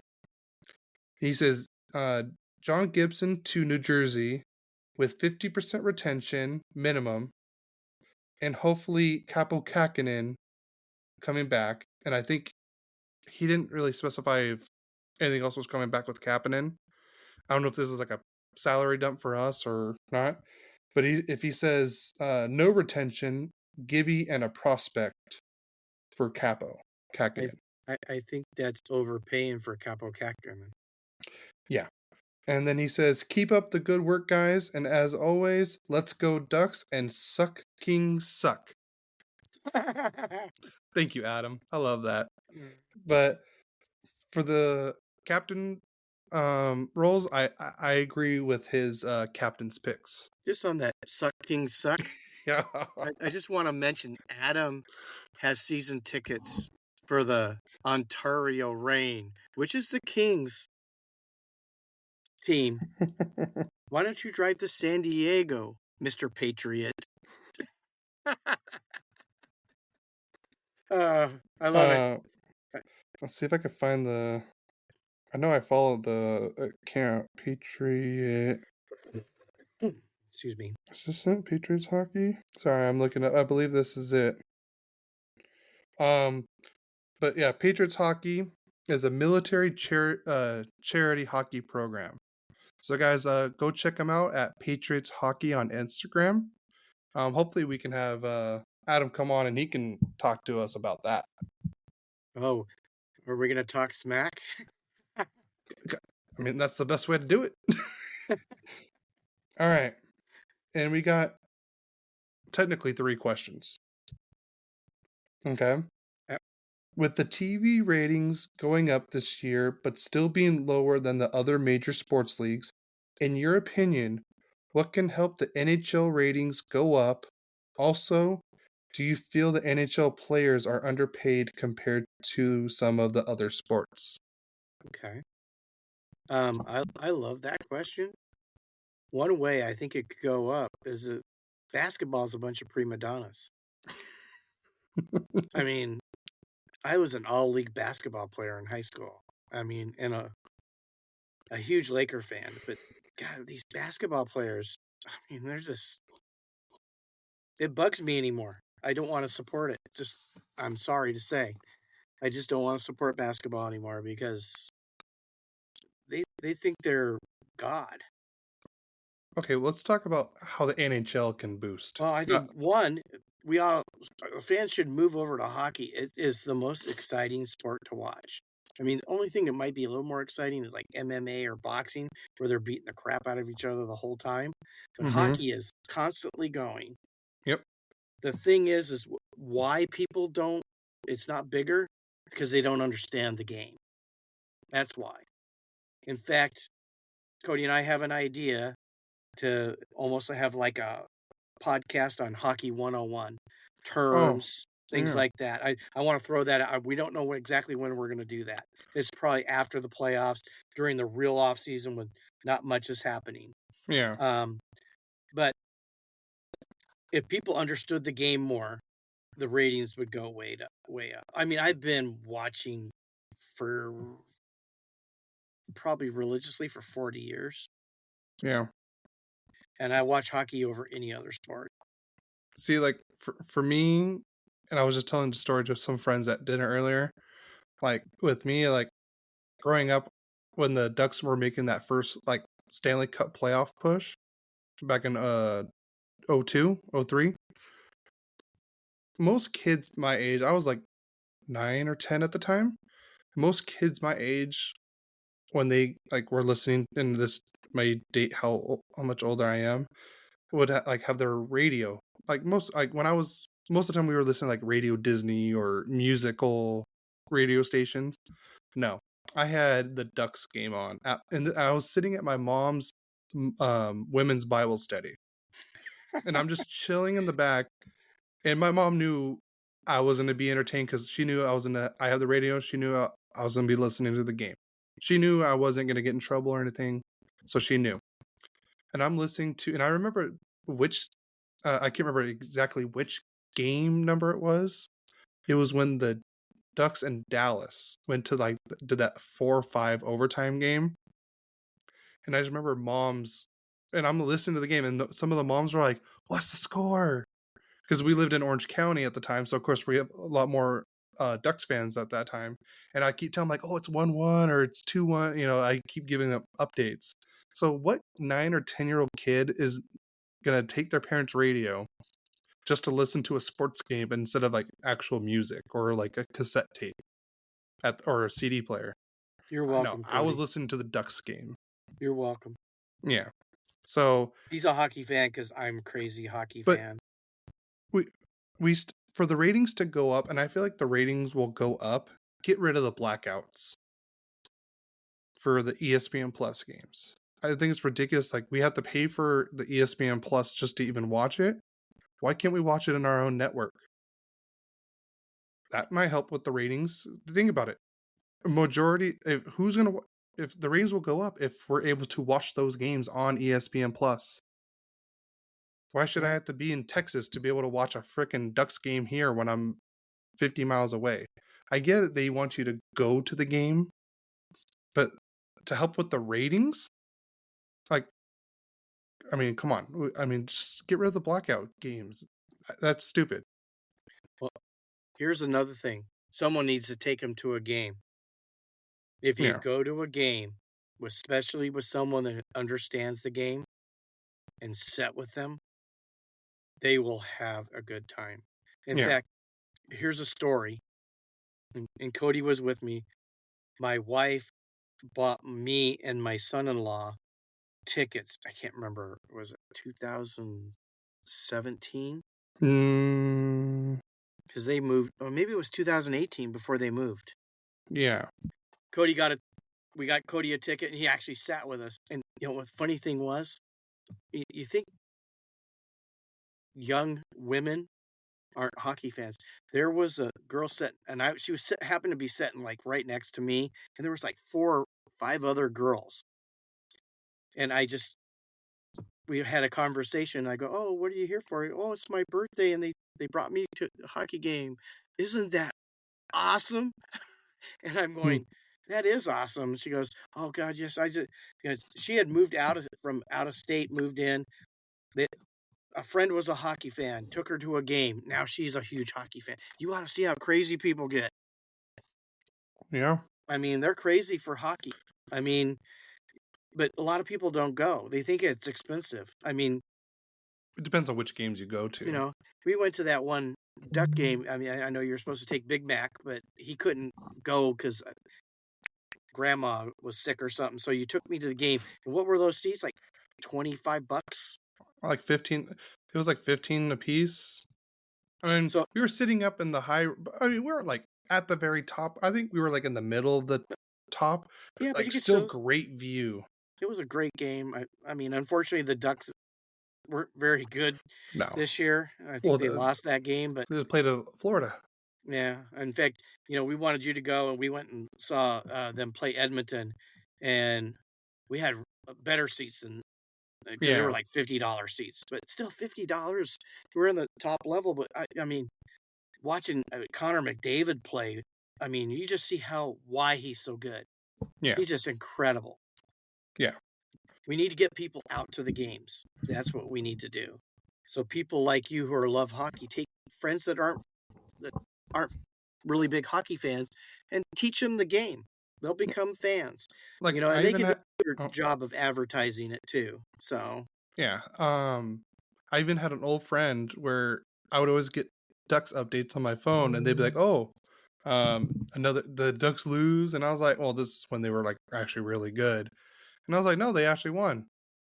He says John Gibson to New Jersey with 50% retention minimum, and hopefully Kaapo Kähkönen coming back. And I think he didn't really specify if anything else was coming back with Kapanen. I don't know if this is like a salary dump for us or not. But if he says no retention, Gibby, and a prospect for Capo Kakinen. I think that's overpaying for Capo Kakinen. Yeah. And then he says, keep up the good work, guys. And as always, let's go Ducks and suck King suck. Thank you, Adam. I love that. But for the captain roles, I agree with his captain's picks. Just on that sucking suck. Yeah. I just want to mention Adam has season tickets for the Ontario Reign, which is the Kings team. Why don't you drive to San Diego, Mr. Patriot? I love it. Let's see if I can find the. I know I followed the account Patriot. Excuse me. Is this it? Patriots hockey? Sorry, I'm looking up. I believe this is it. But yeah, Patriots hockey is a military charity hockey program. So guys, go check them out at Patriots Hockey on Instagram. Hopefully we can have Adam come on and he can talk to us about that. Oh, are we gonna talk smack? I mean, that's the best way to do it. All right. And we got technically 3 questions. Okay. Yep. With the TV ratings going up this year, but still being lower than the other major sports leagues, in your opinion, what can help the NHL ratings go up? Also, do you feel the NHL players are underpaid compared to some of the other sports? Okay. I love that question. One way I think it could go up is that basketball is a bunch of prima donnas. I mean, I was an all-league basketball player in high school. I mean, and a huge Laker fan. But God, these basketball players, I mean, they're just it bugs me anymore. I don't want to support it. Just I'm sorry to say. I just don't want to support basketball anymore because they think they're God. Okay, let's talk about how the NHL can boost. Well, I think fans should move over to hockey. It is the most exciting sport to watch. I mean, the only thing that might be a little more exciting is like MMA or boxing, where they're beating the crap out of each other the whole time. But hockey is constantly going. Yep. The thing is why people don't. It's not bigger because they don't understand the game. That's why. In fact, Cody and I have an idea to almost have like a podcast on hockey 101 terms, things like that. I want to throw that out. We don't know exactly when we're going to do that. It's probably after the playoffs, during the real off season when not much is happening. Yeah. But if people understood the game more, the ratings would go way up. I mean, I've been watching for probably religiously for 40 years. Yeah. And I watch hockey over any other sport. See, like for me, and I was just telling the story to some friends at dinner earlier. Like with me, like growing up when the Ducks were making that first like Stanley Cup playoff push back in 02, 03. Most kids my age, I was like 9 or 10 at the time. Most kids my age, when they like were listening, and this may date how much older I am, would like have their radio. Like most of the time we were listening to like Radio Disney or musical radio stations. No, I had the Ducks game on, and I was sitting at my mom's women's Bible study, and I'm just chilling in the back. And my mom knew I was going to be entertained because she knew I have the radio. She knew I was going to be listening to the game. She knew I wasn't going to get in trouble or anything, so she knew. And I'm listening to, and I remember I can't remember exactly which game number it was. It was when the Ducks and Dallas went to did that 4-5 overtime game. And I just remember moms, and I'm listening to the game, and some of the moms were like, "What's the score?" Because we lived in Orange County at the time, so of course we have a lot more Ducks fans at that time. And I keep telling them like, "Oh, it's 1-1 or it's 2-1." You know, I keep giving them updates. So what 9 or 10-year-old kid is gonna take their parents' radio just to listen to a sports game instead of like actual music or like a cassette tape or a CD player? You're No, welcome, I was Cody. listening to the Ducks game. You're welcome. Yeah. So, He's a hockey fan because I'm a crazy hockey but fan. we for the ratings to go up, and I feel like the ratings will go up. Get rid of the blackouts for the ESPN Plus games. I think it's ridiculous. Like we have to pay for the ESPN Plus just to even watch it. Why can't we watch it in our own network? That might help with the ratings. Think about it. Majority, if the ratings will go up if we're able to watch those games on ESPN Plus. Why should I Yeah. have to be in Texas to be able to watch a freaking Ducks game here when I'm 50 miles away? I get that they want you to go to the game, but to help with the ratings, like, I mean, come on. I mean, just get rid of the blackout games. That's stupid. Well, here's another thing. Someone needs to take him to a game. If you Yeah. go to a game, especially with someone that understands the game and sit with them, they will have a good time. In Yeah. fact, here's a story, and Cody was with me. My wife bought me and my son-in-law tickets. I can't remember. Was it 2017? Mm, Because they moved, or maybe it was 2018 before they moved. yeah. We got Cody a ticket, and he actually sat with us. And you know what the funny thing was? You think young women aren't hockey fans? There was a girl sitting, and she was happened to be sitting like right next to me, and there was like 4 or 5 other girls. And we had a conversation. I go, "Oh, what are you here for?" "Oh, it's my birthday, and they brought me to a hockey game. Isn't that awesome?" And I'm Hmm. going, "That is awesome." She goes, "Oh God, yes." Because she had moved from out of state, moved in. They, a friend was a hockey fan, took her to a game. Now she's a huge hockey fan. You ought to see how crazy people get. Yeah. I mean, they're crazy for hockey. I mean, but a lot of people don't go. They think it's expensive. I mean, It depends on which games you go you to. know, we went to that one Duck game. I mean, I know you're supposed to take Big Mac, but he couldn't go because grandma was sick or something. So you took me to the game. And what were those seats? Like $25? Like 15, it was like 15 a piece. I mean, So we were sitting up in the high, I mean, we were like at the very top. I think we were like in the middle of the top, but yeah, but like you could still still. great view. It was a great game. I mean, unfortunately, the Ducks weren't very good No. this year. I Well, think they lost that game, but they played Florida. yeah. In fact, we wanted you to go, and we went and saw them play Edmonton, and we had better seats than because they were Yeah. like $50 seats, but still $50. We're in the top level, but I mean, watching Connor McDavid play, I mean, you just see why he's so good. Yeah. He's just incredible. Yeah. We need to get people out to the games. That's what we need to do. So people like you who love hockey, take friends that aren't really big hockey fans and teach them the game. They'll become fans. Like And I they even can do had, a better oh, job of advertising it too. So yeah. I even had an old friend where I would always get Ducks updates on my phone, and they'd be like, "Oh, the Ducks lose," and I was like, "Well, this is when they were like actually really good," and I was like, "No, they actually won,"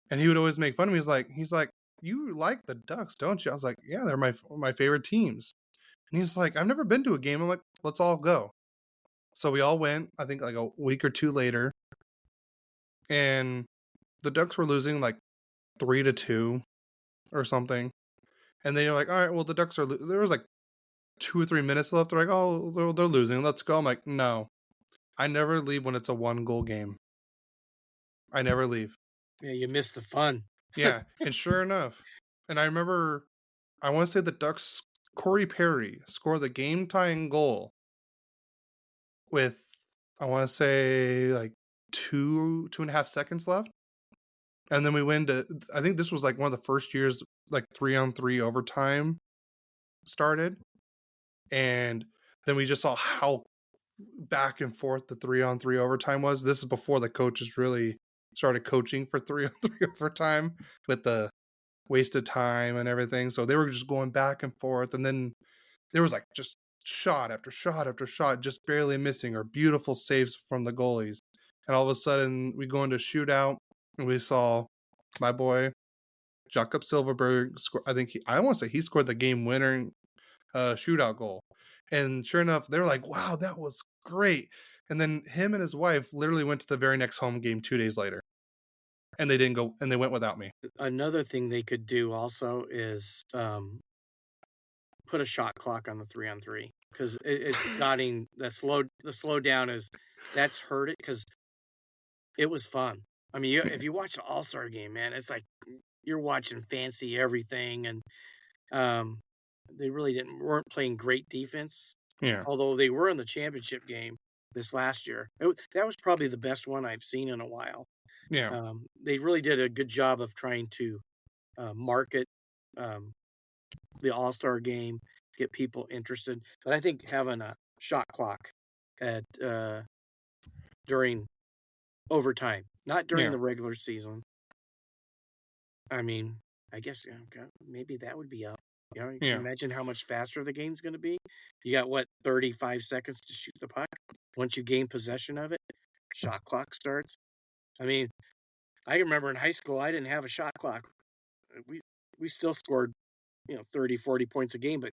and he would always make fun of me. He's like, "You like the Ducks, don't you?" I was like, "Yeah, they're my favorite teams," and he's like, "I've never been to a game." I'm like, "Let's all go." So we all went. I think like a week or two later, and the Ducks were losing like 3-2 or something. And they were like, all right, well, the Ducks are. There was like 2 or 3 minutes left. They're like, oh, they're losing. Let's go. I'm like, no, I never leave when it's a 1-goal game. I never leave. yeah, you miss the fun. Yeah, and sure enough, and I remember, I want to say the Ducks. Corey Perry scored the game-tying goal with, I want to say like 2.5 seconds left, and then we win to. I think this was like one of the first years like 3-on-3 overtime started. And then we just saw how back and forth the 3-on-3 overtime was. This is before the coaches really started coaching for 3-on-3 overtime with the wasted time and everything. So they were just going back and forth, and then there was like just shot after shot after shot, just barely missing, or beautiful saves from the goalies. And all of a sudden, we go into shootout, and we saw my boy Jakob Silverberg score. I want to say he scored the game winner shootout goal. And sure enough, they were like, "Wow, that was great." And then him and his wife literally went to the very next home game 2 days later, and they didn't go, and they went without me. Another thing they could do also is put a shot clock on the 3-on-3, because it's gotten the slowdown that's hurt it, because it was fun. I mean, if you watch the All-Star game, man, it's like you're watching fancy everything, and they really weren't playing great defense. Yeah. Although they were in the championship game this last year. That was probably the best one I've seen in a while. Yeah. They really did a good job of trying to market the All-Star game, get people interested. But I think having a shot clock at during overtime, not during Yeah. the regular season. I mean, I guess maybe that would be up. You know, you can imagine how much faster the game's going to be. You got 35 seconds to shoot the puck. Once you gain possession of it, shot clock starts. I mean, I remember in high school, I didn't have a shot clock. We still scored, 30, 40 points a game, but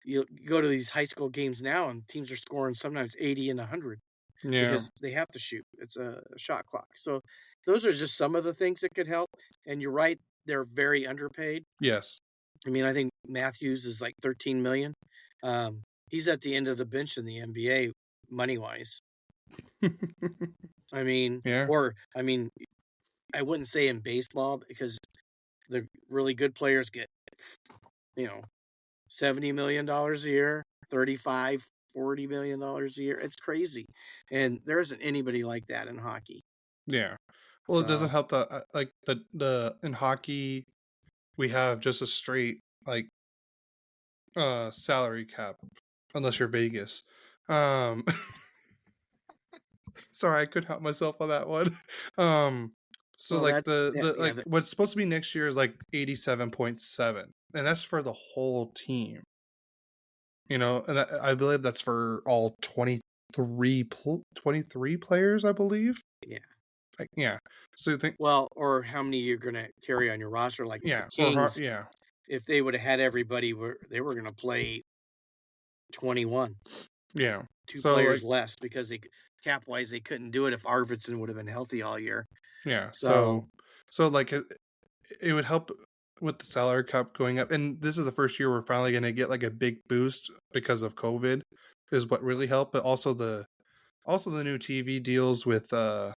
you go to these high school games now and teams are scoring sometimes 80 and 100 because they have to shoot. It's a shot clock. So those are just some of the things that could help. And you're right, they're very underpaid. Yes. I mean, I think Matthews is like $13 million. He's at the end of the bench in the NBA money-wise. I mean, I wouldn't say in baseball, because the really good players get, $70 million a year, $35, $40 million a year. It's crazy. And there isn't anybody like that in hockey. Yeah. Well, it doesn't help that like the in hockey we have just a straight salary cap, unless you're Vegas. Sorry, I couldn't help myself on that one. So what's supposed to be next year is like 87.7, and that's for the whole team. And I believe that's for all 23 players, I believe. Yeah. So you think, or how many you're going to carry on your roster? Like the Kings, if they would have had everybody, they were going to play 21. Yeah. Two players less, because cap-wise they couldn't do it if Arvidsson would have been healthy all year. Yeah. So it would help with the salary cap going up, and this is the first year we're finally going to get like a big boost because of COVID, is what really helped. But also the new TV deals with the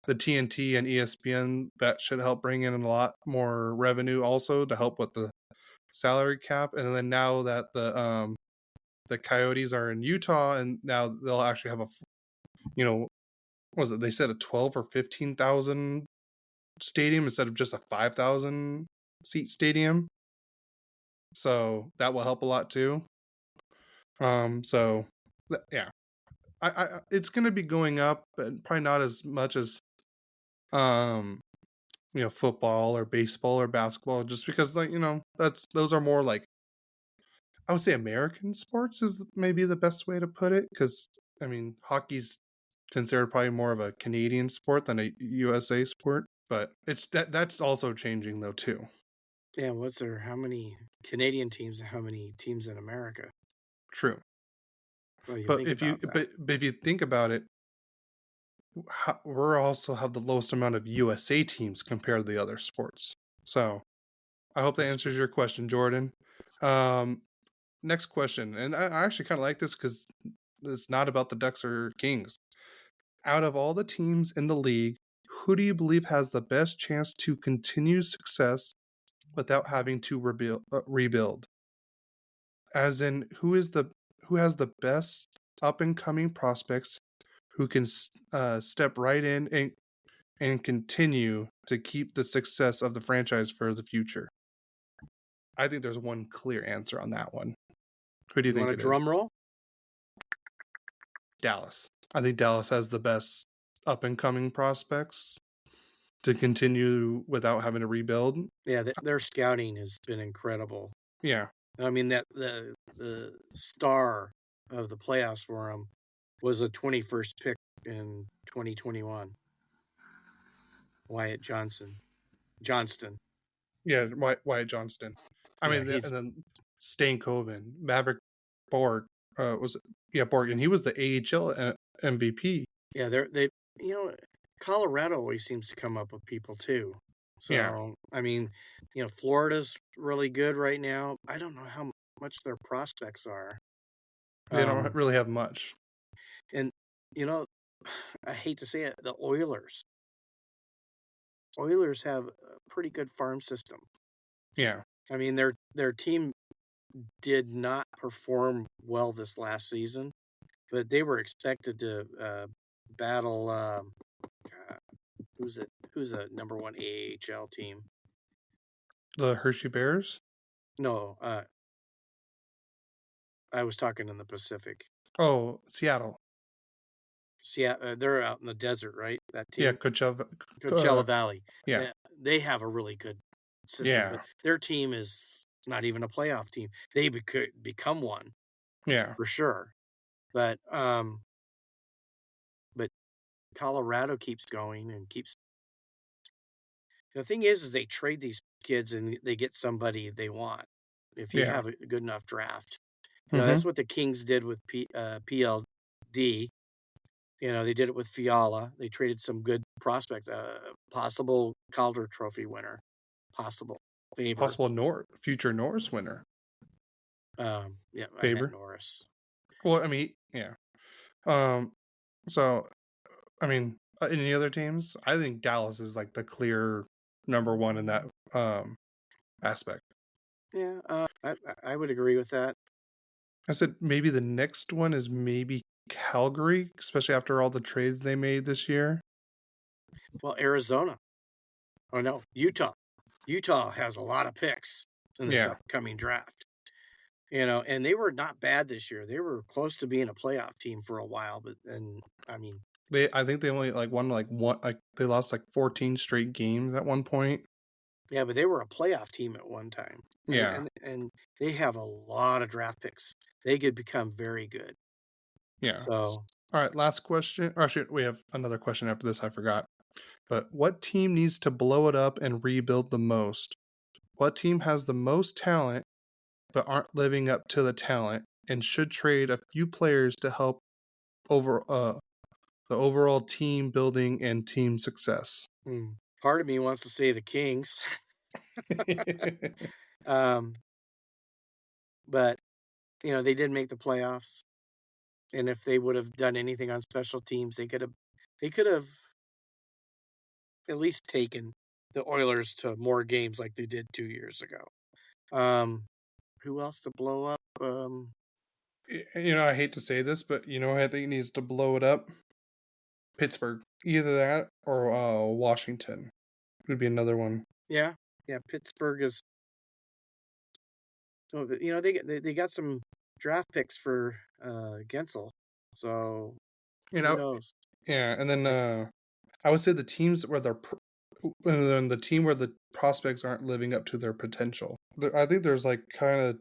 TNT and ESPN, that should help bring in a lot more revenue also to help with the salary cap. And then now that the Coyotes are in Utah, and now they'll actually have they said a 12 or 15,000 stadium instead of just a 5,000 seat stadium. So that will help a lot too. It's going to be going up, but probably not as much as football or baseball or basketball, just because those are more like, I would say American sports is maybe the best way to put it, because I mean hockey's considered probably more of a Canadian sport than a USA sport, but that's also changing though too. Yeah, how many Canadian teams and how many teams in America? True. But if you think about it, we also have the lowest amount of USA teams compared to the other sports. So I hope that answers your question, Jordan. Next question, and I actually kind of like this because it's not about the Ducks or Kings. Out of all the teams in the league, who do you believe has the best chance to continue success without having to rebuild? As in, who has the best up and coming prospects who can step right in and continue to keep the success of the franchise for the future? I think there's one clear answer on that one. Who do you think want a drum roll? Dallas. I think Dallas has the best up and coming prospects. to continue without having to rebuild. Yeah, their scouting has been incredible. Yeah. I mean, that the star of the playoffs for them was a 21st pick in 2021, Wyatt Johnston. Yeah, Wyatt Johnston. I Yeah, mean, he's and then Stankoven, Maverick Borg, was it? Yeah, Borg, and he was the AHL MVP. yeah, you know, Colorado always seems to come up with people too. Yeah, So, I mean, Florida's really good right now. I don't know how much their prospects are. they don't really have much. And you know, I hate to say it, the Oilers. Oilers have a pretty good farm system. Yeah, I mean, their team did not perform well this last season, but they were expected to battle. Who's a number one AHL team? the Hershey Bears. No, I was talking in the Pacific. Oh, Seattle. They're out in the desert, right? That Yeah, team, Coachella Valley. yeah, They have a really good system, yeah, but their team is not even a playoff team. They could become one yeah, for sure, but Colorado keeps going and keeps. The thing is they trade these kids and they get somebody they want if you yeah. have a good enough draft. Mm-hmm. That's what the Kings did with PLD. They did it with Fiala. They traded some good prospects, possible Calder Trophy winner, possible Faber. Possible future Norris winner. Yeah, I meant Faber. Norris. Well, I mean, yeah. So, I mean, any other teams? I think Dallas is like the clear number one in that aspect. Yeah, I would agree with that. I said maybe the next one is maybe Calgary, especially after all the trades they made this year. Well, Arizona. Oh no, Utah. Utah has a lot of picks in this Yeah. upcoming draft. And they were not bad this year. They were close to being a playoff team for a while, but then I mean, I think they only won one, they lost 14 straight games at one point. yeah, but they were a playoff team at one time. Yeah. And they have a lot of draft picks. They could become very good. Yeah. So, All right, last question. Or shoot, we have another question after this. I forgot. But what team needs to blow it up and rebuild the most? What team has the most talent but aren't living up to the talent and should trade a few players to help over the overall team building and team success? part of me wants to say the Kings. But they did make the playoffs, and if they would have done anything on special teams, they could have at least taken the Oilers to more games like they did 2 years ago. Who else to blow up? I hate to say this, but I think needs to blow it up. Pittsburgh, either that or Washington would be another one. Yeah, Pittsburgh is. So they got some draft picks for Gensel, so who knows? Yeah, and then I would say the teams where the team where the prospects aren't living up to their potential. I think there's kind of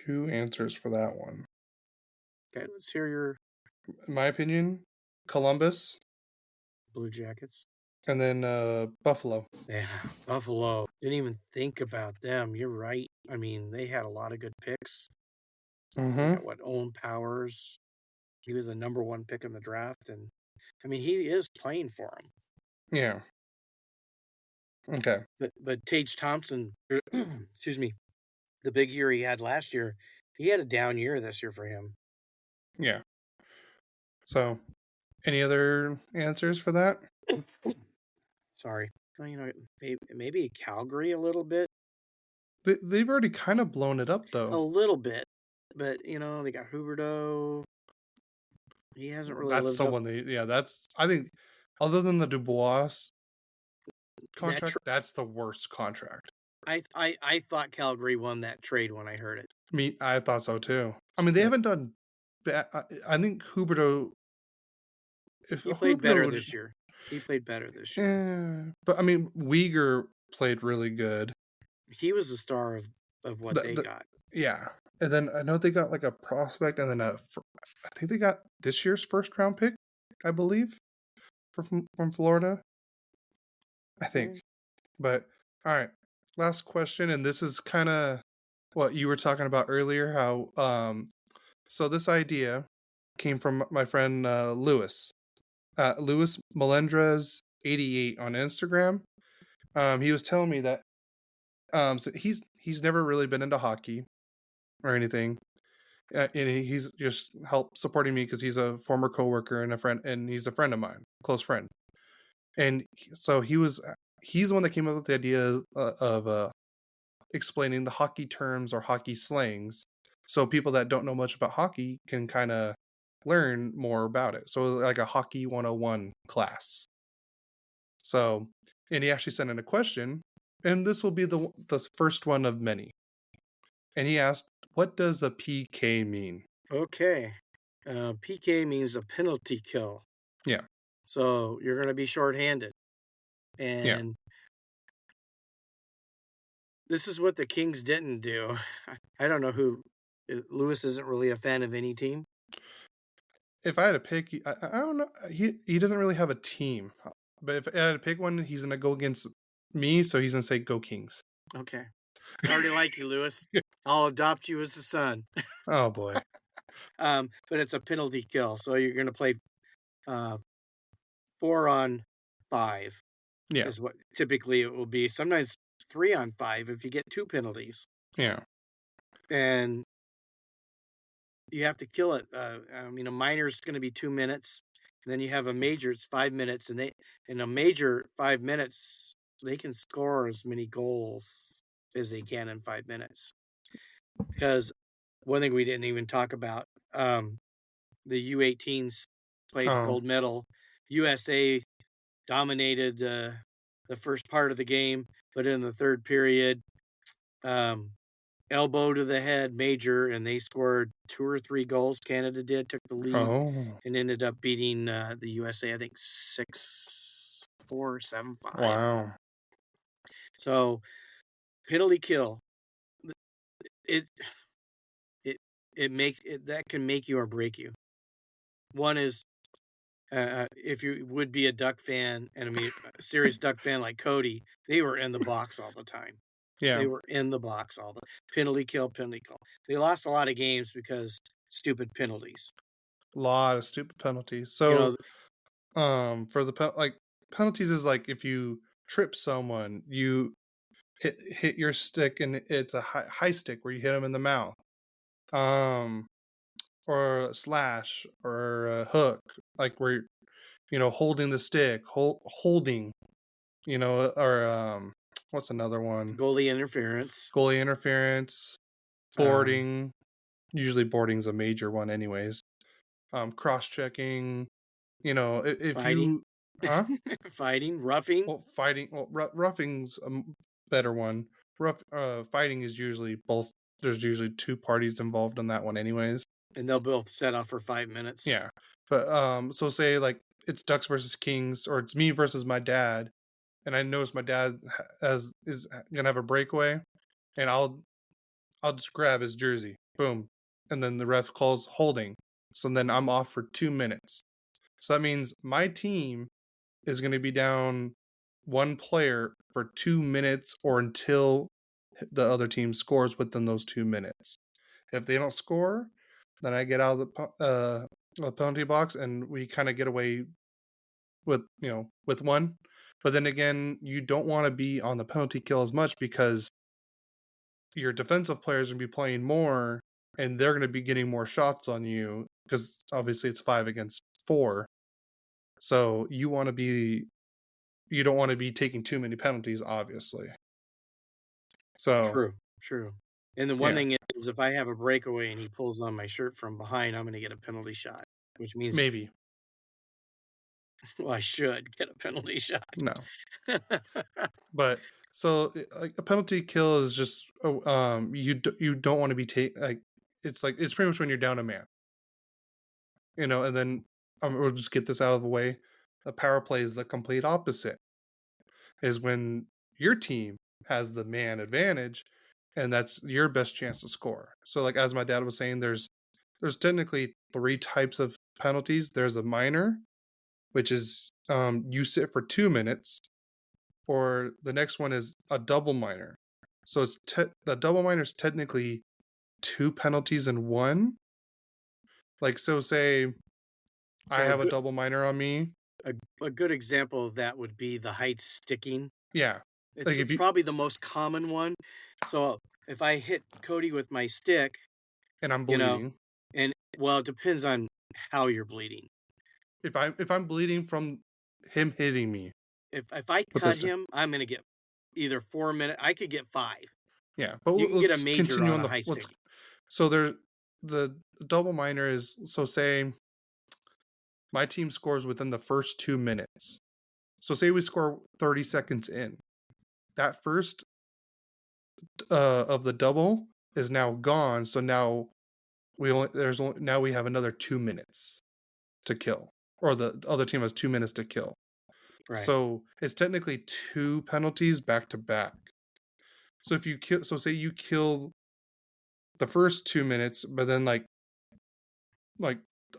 two answers for that one. Okay, let's hear your. In my opinion, Columbus, Blue Jackets, and then Buffalo. Yeah, Buffalo. Didn't even think about them. You're right. I mean, they had a lot of good picks. Mm-hmm. Owen Powers. He was the number one pick in the draft, and I mean, he is playing for him. Yeah. Okay. But Tage Thompson, excuse me, the big year he had last year, he had a down year this year for him. Yeah. So, any other answers for that? Sorry. Well, maybe Calgary a little bit. They've already kind of blown it up, though. A little bit. But, they got Huberdeau. He hasn't really That's lived someone up. that's, I think, other than the Dubois contract, that's the worst contract. I thought Calgary won that trade when I heard it. I thought so, too. I mean, they haven't done bad. I think Huberdeau... He played better this year. He played better this year. But I mean, Uyghur played really good. He was the star of what they The got. Yeah, and then I know they got like a prospect, and then I think they got this year's first round pick, I believe, from Florida. I think. Okay. But all right, last question, and this is kind of what you were talking about earlier. How so this idea came from my friend Lewis. Lewis Melendrez 88 on Instagram. He was telling me that so he's never really been into hockey or anything. And he's just helped supporting me because he's a former coworker and a friend, and he's a friend of mine, close friend. And so he's the one that came up with the idea of explaining the hockey terms or hockey slangs, so people that don't know much about hockey can kind of learn more about it. So like a hockey 101 class. So, and he actually sent in a question, and this will be the first one of many. And he asked, "What does a PK mean?" Okay. PK means a penalty kill. Yeah. So you're going to be shorthanded. Yeah. And this is what the Kings didn't do. I don't know who. Lewis isn't really a fan of any team. If I had to pick, I don't know. He doesn't really have a team, but if I had to pick one, he's gonna go against me, so he's gonna say "Go Kings." Okay. I already like you, Lewis. I'll adopt you as a son. Oh boy. But it's a penalty kill. So you're going to play 4-on-5 Yeah. is what typically it will be. Sometimes 3-on-5 if you get 2 penalties. Yeah. And you have to kill it. I mean, a minor is going to be 2 minutes. And then you have a major, it's 5 minutes. And in a major 5 minutes, they can score as many goals as they can in 5 minutes. Because one thing we didn't even talk about, the U18s played the gold medal. USA dominated the first part of the game, but in the third period, elbow to the head, major, and they scored 2 or 3 goals. Canada took the lead, and ended up beating the USA, I think 6-4, 7-5. Wow. So penalty kill, it that can make you or break you. One is if you would be a Duck fan, and I mean a serious Duck fan like Cody, they were in the box all the time. Yeah. They were in the box all the penalty kill. They lost a lot of games because stupid penalties. A lot of stupid penalties. So, You know, for the penalties is like if you trip someone, you hit your stick, and it's a high stick where you hit them in the mouth. Or a slash or a hook, like where holding the stick, holding, or what's another one? goalie interference. Goalie interference, boarding. Usually boarding's a major one anyways. Cross checking, if Fighting. you Fighting, roughing. well, fighting, roughing's a better one. Fighting is usually both. There's usually 2 parties involved in that one anyways. And they'll both set off for 5 minutes. Yeah. But so say like it's Ducks versus Kings, or it's me versus my dad, and I notice my dad is gonna have a breakaway, and I'll just grab his jersey, boom, and then the ref calls holding, so then I'm off for 2 minutes. So that means my team is gonna be down 1 player for 2 minutes, or until the other team scores within those 2 minutes. If they don't score, then I get out of the penalty box, and we kind of get away with with 1. But then again, you don't want to be on the penalty kill as much, because your defensive players are going to be playing more, and they're going to be getting more shots on you, because obviously it's 5 against 4. So you don't want to be taking too many penalties, obviously. So True. And the one thing is, if I have a breakaway and he pulls on my shirt from behind, I'm going to get a penalty shot, which means maybe. Well, I should get a penalty shot. No. But so like a penalty kill is just you don't want to be it's pretty much when you're down a man. And then we'll just get this out of the way. A power play is the complete opposite. Is when your team has the man advantage, and that's your best chance to score. So, like as my dad was saying, there's technically 3 types of penalties. There's a minor, which is you sit for 2 minutes, or the next one is a double minor. So it's the double minor is technically 2 penalties in one. Like, so say I have a double minor on me. A good example of that would be the height sticking. Yeah. It's Like probably the most common one. So if I hit Cody with my stick, and I'm bleeding, and well, it depends on how you're bleeding. If I'm bleeding from him hitting me, if I cut him, I'm gonna get either 4 minutes. I could get 5. Yeah, but you can let's get a major continue on a the high stick. So the double minor is, so say my team scores within the first 2 minutes. So say we score 30 seconds in. That first of the double is now gone. So now we have another 2 minutes to kill, or the other team has 2 minutes to kill. Right. So it's technically 2 penalties back to back. So if you kill, so say you kill the first 2 minutes, but then like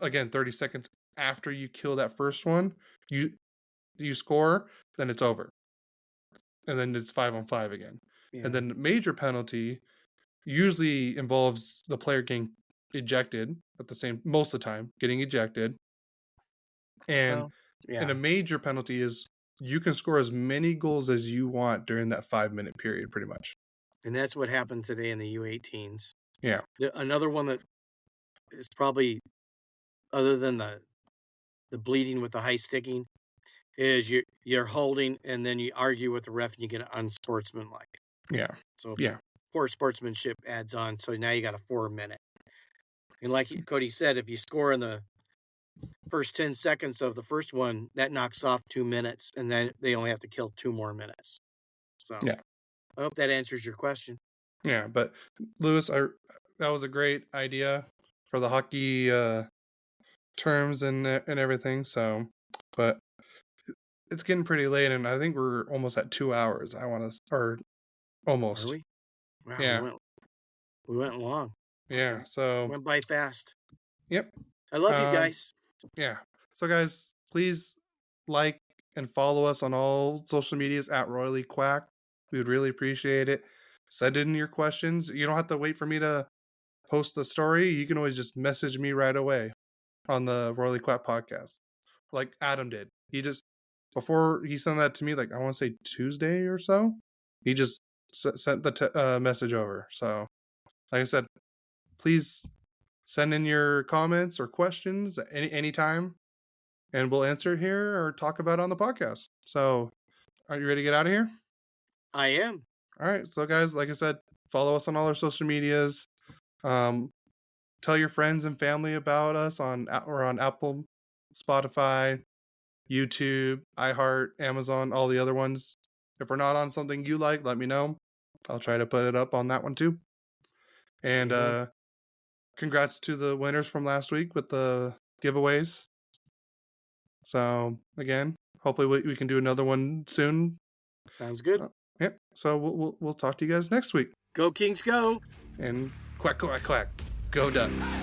again 30 seconds after you kill that first one, you score, then it's over, and then it's 5-on-5 again. Yeah. And then major penalty usually involves the player getting ejected at the same, most of the time getting ejected, and a major penalty is you can score as many goals as you want during that 5-minute period, pretty much. And that's what happened today in the U18s. Yeah. Another one that is probably, other than the bleeding with the high sticking, is you're holding and then you argue with the ref and you get unsportsmanlike. Yeah. So poor sportsmanship adds on. So now you got a 4-minute. And like Cody said, if you score in the first 10 seconds of the first one, that knocks off 2 minutes, and then they only have to kill 2 more minutes. So I hope that answers your question. Yeah, but Lewis, that was a great idea for the hockey terms and everything. So, but it's getting pretty late, and I think we're almost at 2 hours. Or almost. Are we? Wow, yeah, we went long. Yeah, okay. So went by fast. Yep. I love you guys. Yeah. So guys, please like and follow us on all social medias at Royally Quack. We would really appreciate it. Send in your questions. You don't have to wait for me to post the story. You can always just message me right away on the Royally Quack podcast, like Adam did. He just, before he sent that to me, like I want to say Tuesday or so, he just sent the message over. So, like I said, please send in your comments or questions anytime, and we'll answer it here or talk about it on the podcast. So, are you ready to get out of here? I am. All right. So, guys, like I said, follow us on all our social medias. Tell your friends and family about us we're on Apple, Spotify, YouTube, iHeart, Amazon, all the other ones. If we're not on something you like, let me know. I'll try to put it up on that one too. And congrats to the winners from last week with the giveaways. So again, hopefully we can do another one soon. Sounds good. Yep. So we'll talk to you guys next week. Go Kings, go! And quack, quack, quack. Go Ducks.